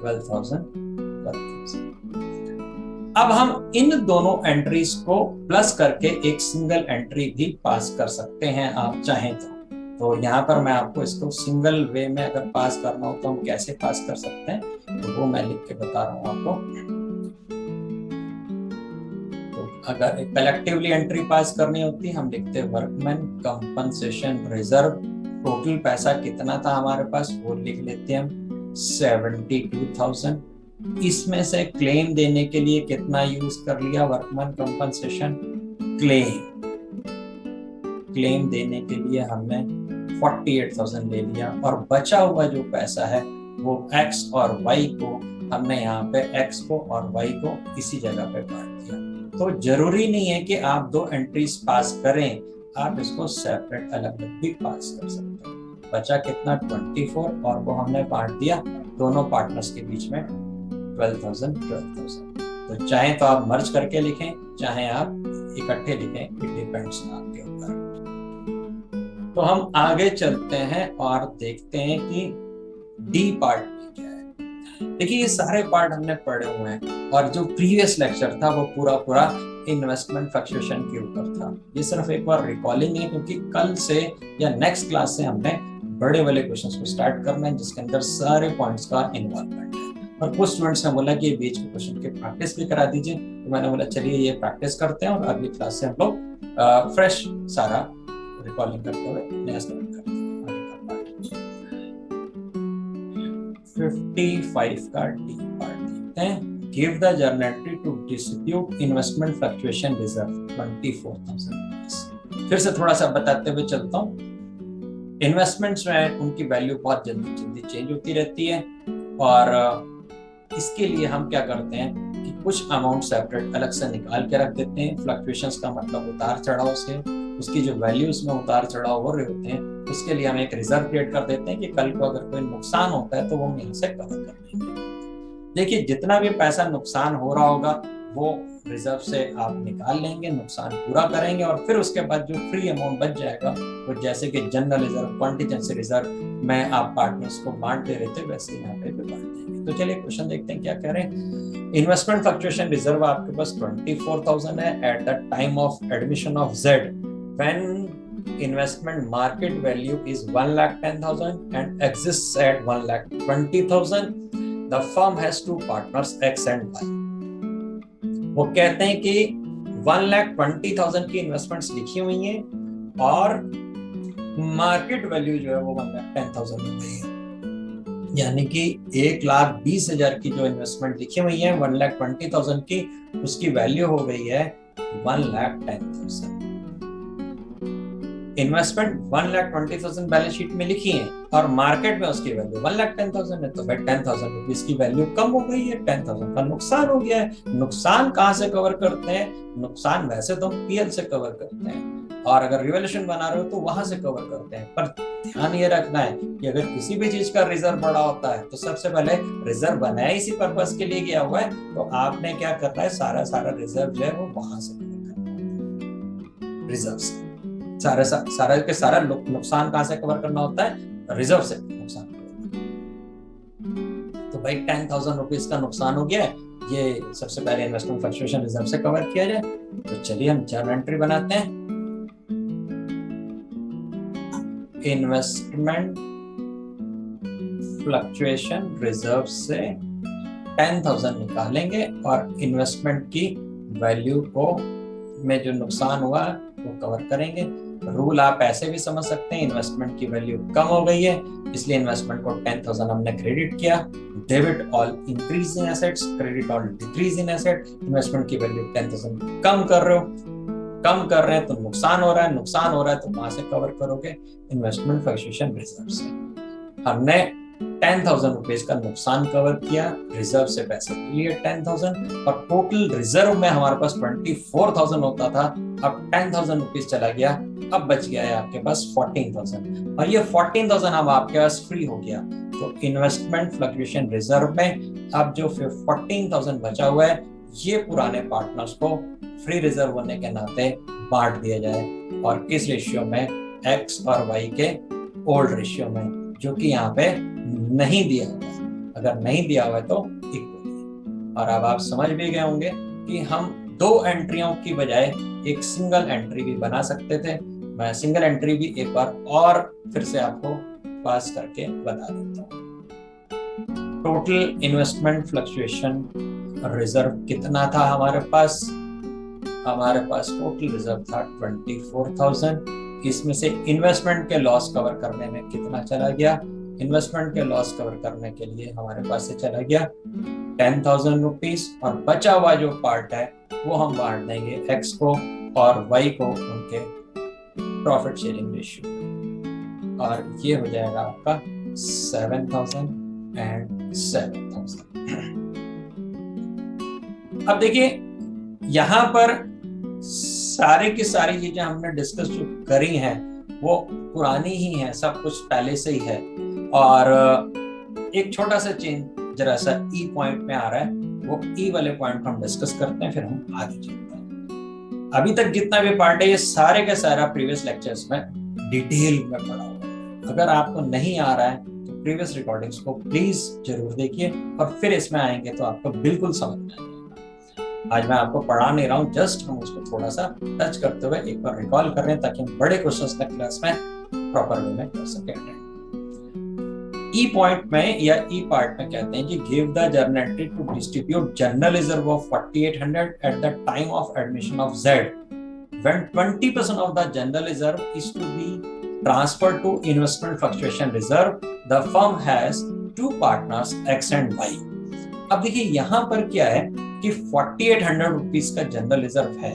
[SPEAKER 1] 12,000। अब हम इन दोनों एंट्रीज को प्लस करके एक सिंगल एंट्री भी पास कर सकते हैं आप चाहें तो यहाँ पर मैं आपको इसको सिंगल वे में अगर पास करना हो तो हम कैसे पास कर सकते हैं, तो वो मैं लिख के बता रहा हूँ आपको। तो अगर एक कलेक्टिवली एंट्री पास करनी होती, हम लिखते हैं वर्कमैन कंपनसेशन रिजर्व। टोटल पैसा कितना था हमारे पास वो लिख लेते हैं हम 72,000। इसमें से क्लेम देने के लिए कितना यूज कर लिया? वर्कमैन कंपनसेशन क्लेम देने के लिए हमने 48,000 ले लिया, और बचा हुआ जो पैसा है वो एक्स और वाई को हमने यहाँ पे एक्स को और वाई को इसी जगह पे बांट दिया। तो जरूरी नहीं है कि आप दो एंट्रीज पास करें, आप इसको सेपरेट अलग अलग भी पास कर सकते हैं। बचा कितना? 24, और वो हमने बांट दिया दोनों पार्टनर्स के बीच में 12,000। तो चाहे तो आप मर्ज करके लिखें, चाहे आप इकट्ठे लिखें, इट डिपेंड्स आपके ऊपर। तो हम आगे चलते हैं और देखते हैं कि डी पार्ट में क्या है। देखिए ये सारे पार्ट हमने पढ़े हुए हैं, और जो प्रीवियस लेक्चर था वो पूरा इन्वेस्टमेंट फ्लक्चुएशन के ऊपर था। ये सिर्फ एक बार रिकॉलिंग है, क्योंकि कल से या नेक्स्ट क्लास से हमने बड़े वाले क्वेश्चंस को स्टार्ट करना है, जिसके अंदर सारे पॉइंट्स का इन्वॉल्वमेंट है। और कुछ स्टूडेंट्स ने बोला कि ये बीच के क्वेश्चन की प्रैक्टिस भी करा दीजिए, तो मैंने बोला चलिए ये प्रैक्टिस करते हैं और अगली क्लास से हम लोग फ्रेश सारा रिकॉलिंग करते हुए नया स्टार्ट करते हैं। आगे का पार्ट 55 का डी पार्ट देखते हैं। Give the journal entry to distribute investment fluctuation reserve 24,000। फिर से थोड़ा सा बताते हुए चलता हूँ। इन्वेस्टमेंट्स में उनकी वैल्यू बहुत जल्दी चेंज होती रहती है, और इसके लिए हम क्या करते हैं कि कुछ अमाउंट सेपरेट अलग से निकाल के रख देते हैं। फ्लक्चुएशंस का मतलब उतार चढ़ाव से, उसकी जो वैल्यूज में उतार चढ़ाव हो रहे होते हैं, उसके लिए हम एक रिजर्व क्रिएट कर देते हैं कि कल को अगर कोई नुकसान होता है तो वो हम यहाँ से कवर कर लेंगे। देखिए जितना भी पैसा नुकसान हो रहा होगा वो रिजर्व से आप निकाल लेंगे, नुकसान पूरा करेंगे, और फिर उसके बाद जो फ्री अमाउंट बच जाएगा वो जैसे कि जनरल रिजर्व, कॉन्टिजेंसी रिजर्व में आप पार्टनर्स को बांट दे रहे थे, वैसे यहाँ पे भी बांट देंगे। तो चलिए क्वेश्चन देखते हैं क्या कह रहे हैं। इन्वेस्टमेंट फ्लक्चुएशन रिजर्व आपके पास 24,000 है at the time of admission of Z, when investment market value is 1,10,000 and exists at 1,20,000। The firm has two partners X and Y. वो कहते हैं कि 1,20,000 की इन्वेस्टमेंट्स लिखी हुई हैं और मार्केट वैल्यू जो है वो 1,10,000 हो गई है, यानी कि 1,20,000 की जो इन्वेस्टमेंट लिखी हुई है 1,20,000 की, उसकी वैल्यू हो गई है 1,10,000। इन्वेस्टमेंट 1,20,000 बैलेंस शीट में लिखी है और मार्केट में उसकी वैल्यू 1,10,000 है, तो भाई 10,000 रुपीज की वैल्यू कम हो गई है, 10,000 का नुकसान हो गया है। नुकसान कहाँ से कवर करते हैं? नुकसान वैसे तो पीएल से कवर करते हैं, और अगर रिवॉल्यूशन बना रहे हो तो वहां से कवर करते हैं। पर ध्यान ये रखना है कि अगर किसी भी चीज का रिजर्व बड़ा होता है तो सबसे पहले रिजर्व बनाया इसी पर्पस के लिए गया हुआ है, तो आपने क्या करना है, सारा रिजर्व जो है वो वहां से कवर करना है, रिजर्व से। सारा नुकसान कहां से कवर करना होता है? रिजर्व से नुकसान। तो भाई 10,000 रुपीज का नुकसान हो गया है, ये सबसे पहले इन्वेस्टमेंट फ्लक्चुएशन रिजर्व से कवर किया जाए। तो चलिए हम जर्नल एंट्री बनाते हैं। इन्वेस्टमेंट फ्लक्चुएशन रिजर्व से 10,000 निकालेंगे और इन्वेस्टमेंट की वैल्यू को में जो नुकसान हुआ वो कवर करेंगे। रूल आप ऐसे भी समझ सकते हैं, इन्वेस्टमेंट की वैल्यू कम हो गई है इसलिए इन्वेस्टमेंट को 10,000 हमने क्रेडिट किया। Debit all increase in assets, credit all decrease in asset. Investment की वैल्यू 10,000 कम कर रहे हैं तो नुकसान हो रहा है तो कहां से कवर करोगे? इन्वेस्टमेंट फ्लक्चुएशन रिजर्व से। हमने 10,000 रुपीज का नुकसान कवर किया, रिजर्व से पैसे लिए 10,000, और टोटल रिजर्व में हमारे पास 24,000 होता था, अब 10,000 रुपीज चला गया, अब बच गया है आपके पास 14,000, और ये 14,000 अब आपके पास फ्री हो गया। तो इन्वेस्टमेंट फ्लक्चुएशन रिजर्व में अब जो 14,000 बचा हुआ है ये पुराने पार्टनर्स को फ्री रिजर्व होने के नाते बांट दिया जाए, और किस रेशियो में? एक्स और वाई के ओल्ड रेशियो में, जो कि यहाँ पे नहीं दिया हुआ। अगर नहीं दिया हुआ है तो इक्वली। और अब आप समझ भी गए होंगे कि हम 2 एंट्रियों की बजाय एक सिंगल एंट्री भी बना सकते थे। मैं सिंगल एंट्री भी एक बार और फिर से आपको पास करके बता देता हूँ। टोटल इन्वेस्टमेंट फ्लक्चुएशन रिजर्व कितना था हमारे पास? हमारे पास टोटल रिजर्व था 24,000। इसमें से इन्वेस्टमेंट के लॉस कवर करने में कितना चला गया? इन्वेस्टमेंट के लॉस कवर करने के लिए हमारे पास से चला गया 10,000 रुपीज, और बचा हुआ जो पार्ट है वो हम बांट देंगे एक्स को और वाई को उनके प्रॉफिट शेयरिंग रेशियो, और ये हो जाएगा आपका 7,000 एंड 7,000। अब देखिए यहाँ पर सारे की सारी चीजें हमने डिस्कस जो करी हैं वो पुरानी ही है, सब कुछ पहले से ही है, और एक छोटा सा चेंज जरा सा ई पॉइंट में आ रहा है, वो ई वाले पॉइंट को हम डिस्कस करते हैं, फिर हम आगे चलते हैं। अभी तक जितना भी पार्ट है ये सारे का सारा प्रीवियस लेक्चर्स में डिटेल में पढ़ा हुआ है। अगर आपको नहीं आ रहा है तो प्रीवियस रिकॉर्डिंग्स को प्लीज जरूर देखिए, और फिर इसमें आएंगे तो आपको बिल्कुल समझ में आएगा। आज मैं आपको पढ़ा नहीं रहा हूँ, जस्ट हम उसको थोड़ा सा टच करते हुए एक बार रिकॉल कर रहे हैं ताकि हम बड़े क्वेश्चंस तक क्लास में प्रॉपर वे में कर सकें। ई पॉइंट में या ई पार्ट में कहते हैं कि give the journal entry to distribute general reserve of 4,800 at the time of admission of Z when 20% of the general reserve is to be transferred to investment fluctuation reserve. The firm has 2 partners X and Y. अब देखिए यहाँ पर क्या है कि 4,800 rupees का general reserve है।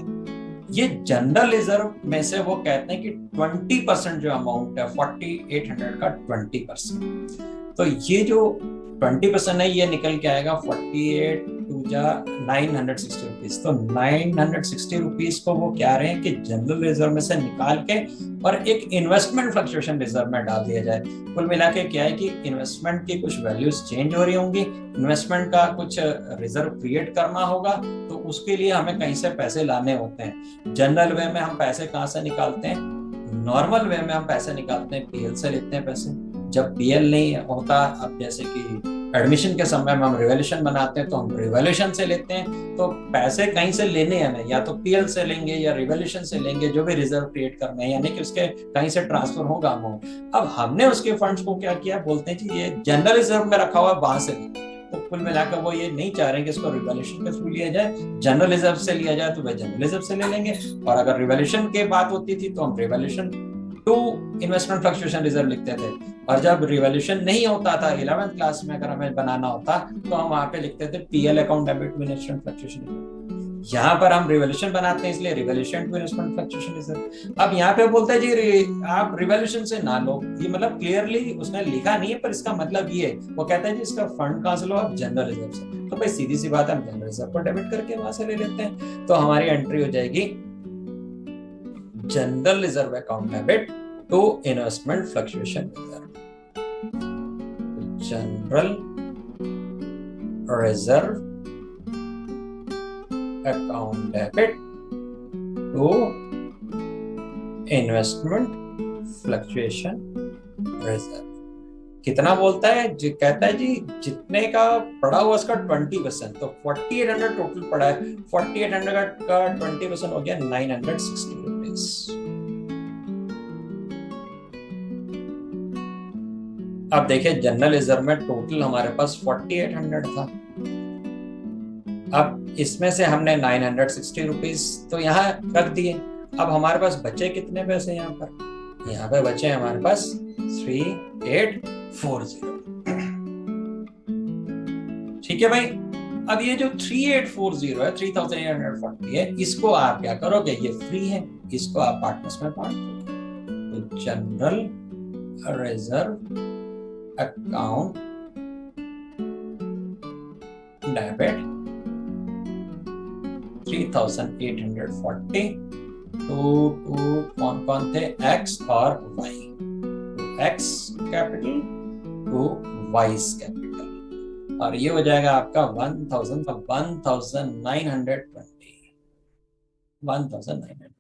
[SPEAKER 1] ये जनरल रिजर्व में से वो कहते हैं कि 20% जो अमाउंट है 4,800 का 20%, तो ये जो 20% है ये निकल के आएगा 48 टू जा 960 रुपीज। तो 960 रुपीज को वो कह रहे हैं कि जनरल रिजर्व में से निकाल के और एक इन्वेस्टमेंट फ्लक्चुएशन रिजर्व में डाल दिया जाए। कुल मिला के क्या है कि इन्वेस्टमेंट की कुछ वैल्यूज चेंज हो रही होंगी, इन्वेस्टमेंट का कुछ रिजर्व क्रिएट करना होगा, तो उसके लिए हमें कहीं से पैसे लाने होते हैं। जनरल वे में हम पैसे कहाँ से निकालते हैं? नॉर्मल वे में हम पैसे निकालते हैं पीएल से लेते हैं पैसे। जब पीएल नहीं होता, अब जैसे कि एडमिशन के समय में हम रिवॉल्यूशन बनाते हैं तो हम रिवॉल्यूशन से लेते हैं, तो पैसे कहीं से लेने हैं हमें, या तो पीएल से लेंगे या रिवॉल्यूशन से लेंगे, जो भी रिजर्व क्रिएट करने हैं, यानी कि उसके कहीं से ट्रांसफर होगा अमाउंट। अब हमने उसके फंड्स को क्या किया, बोलते हैं कि ये जनरल रिजर्व में रखा हुआ वहां से, तो कुल मिलाकर वो ये नहीं चाह रहे कि इसको रिवॉल्यूशन के थ्रू लिया जाए, जनरल रिजर्व से लिया जाए तो वह जनरल रिजर्व से ले लेंगे, और अगर रिवॉल्यूशन की बात होती थी तो हम revaluation to investment fluctuation reserve लिखते थे, और जब रिवॉल्यूशन नहीं होता था 11th क्लास में अगर हमें बनाना होता तो हम वहां पे लिखते थे PL account debit to investment fluctuation reserve. यहाँ पर हम रिवोल्यूशन बनाते हैं, इसलिए revaluation to investment fluctuation reserve. अब यहाँ पे बोलता है जी आप रिवोल्यूशन से ना लो, ये मतलब क्लियरली उसने लिखा नहीं है, पर इसका मतलब ये है, वो कहता है जी इसका फंड कहाँ से लो, आप जनरल रिजर्व से। तो भाई सीधी सी बात है, हम जनरल रिजर्व को डेबिट करके वहां से ले लेते हैं। तो हमारी एंट्री हो जाएगी general reserve account debit to investment fluctuation reserve. General reserve account debit to investment fluctuation reserve. कितना बोलता है जी, कहता है जी जितने का पड़ा हुआ उसका 20%, तो 4800 टोटल पड़ा है, 4800 का 20% हो गया 960 रुपीज। अब देखिए जनरल रिजर्व में टोटल हमारे पास 4800 था, अब इसमें से हमने 960 रुपीज तो यहाँ रख दिए। अब हमारे पास बचे कितने पैसे यहाँ पर, यहाँ पे बचे हमारे पास 3840। ठीक है भाई। अब ये जो 3840 है, 3840 है, इसको आप क्या करोगे, ये फ्री है, इसको आप पार्टनर्स में बांट दोगे। तो general reserve account debit 3840 to कौन कौन थे, एक्स और Y, X capital to Y's capital, और ये हो जाएगा आपका 1920।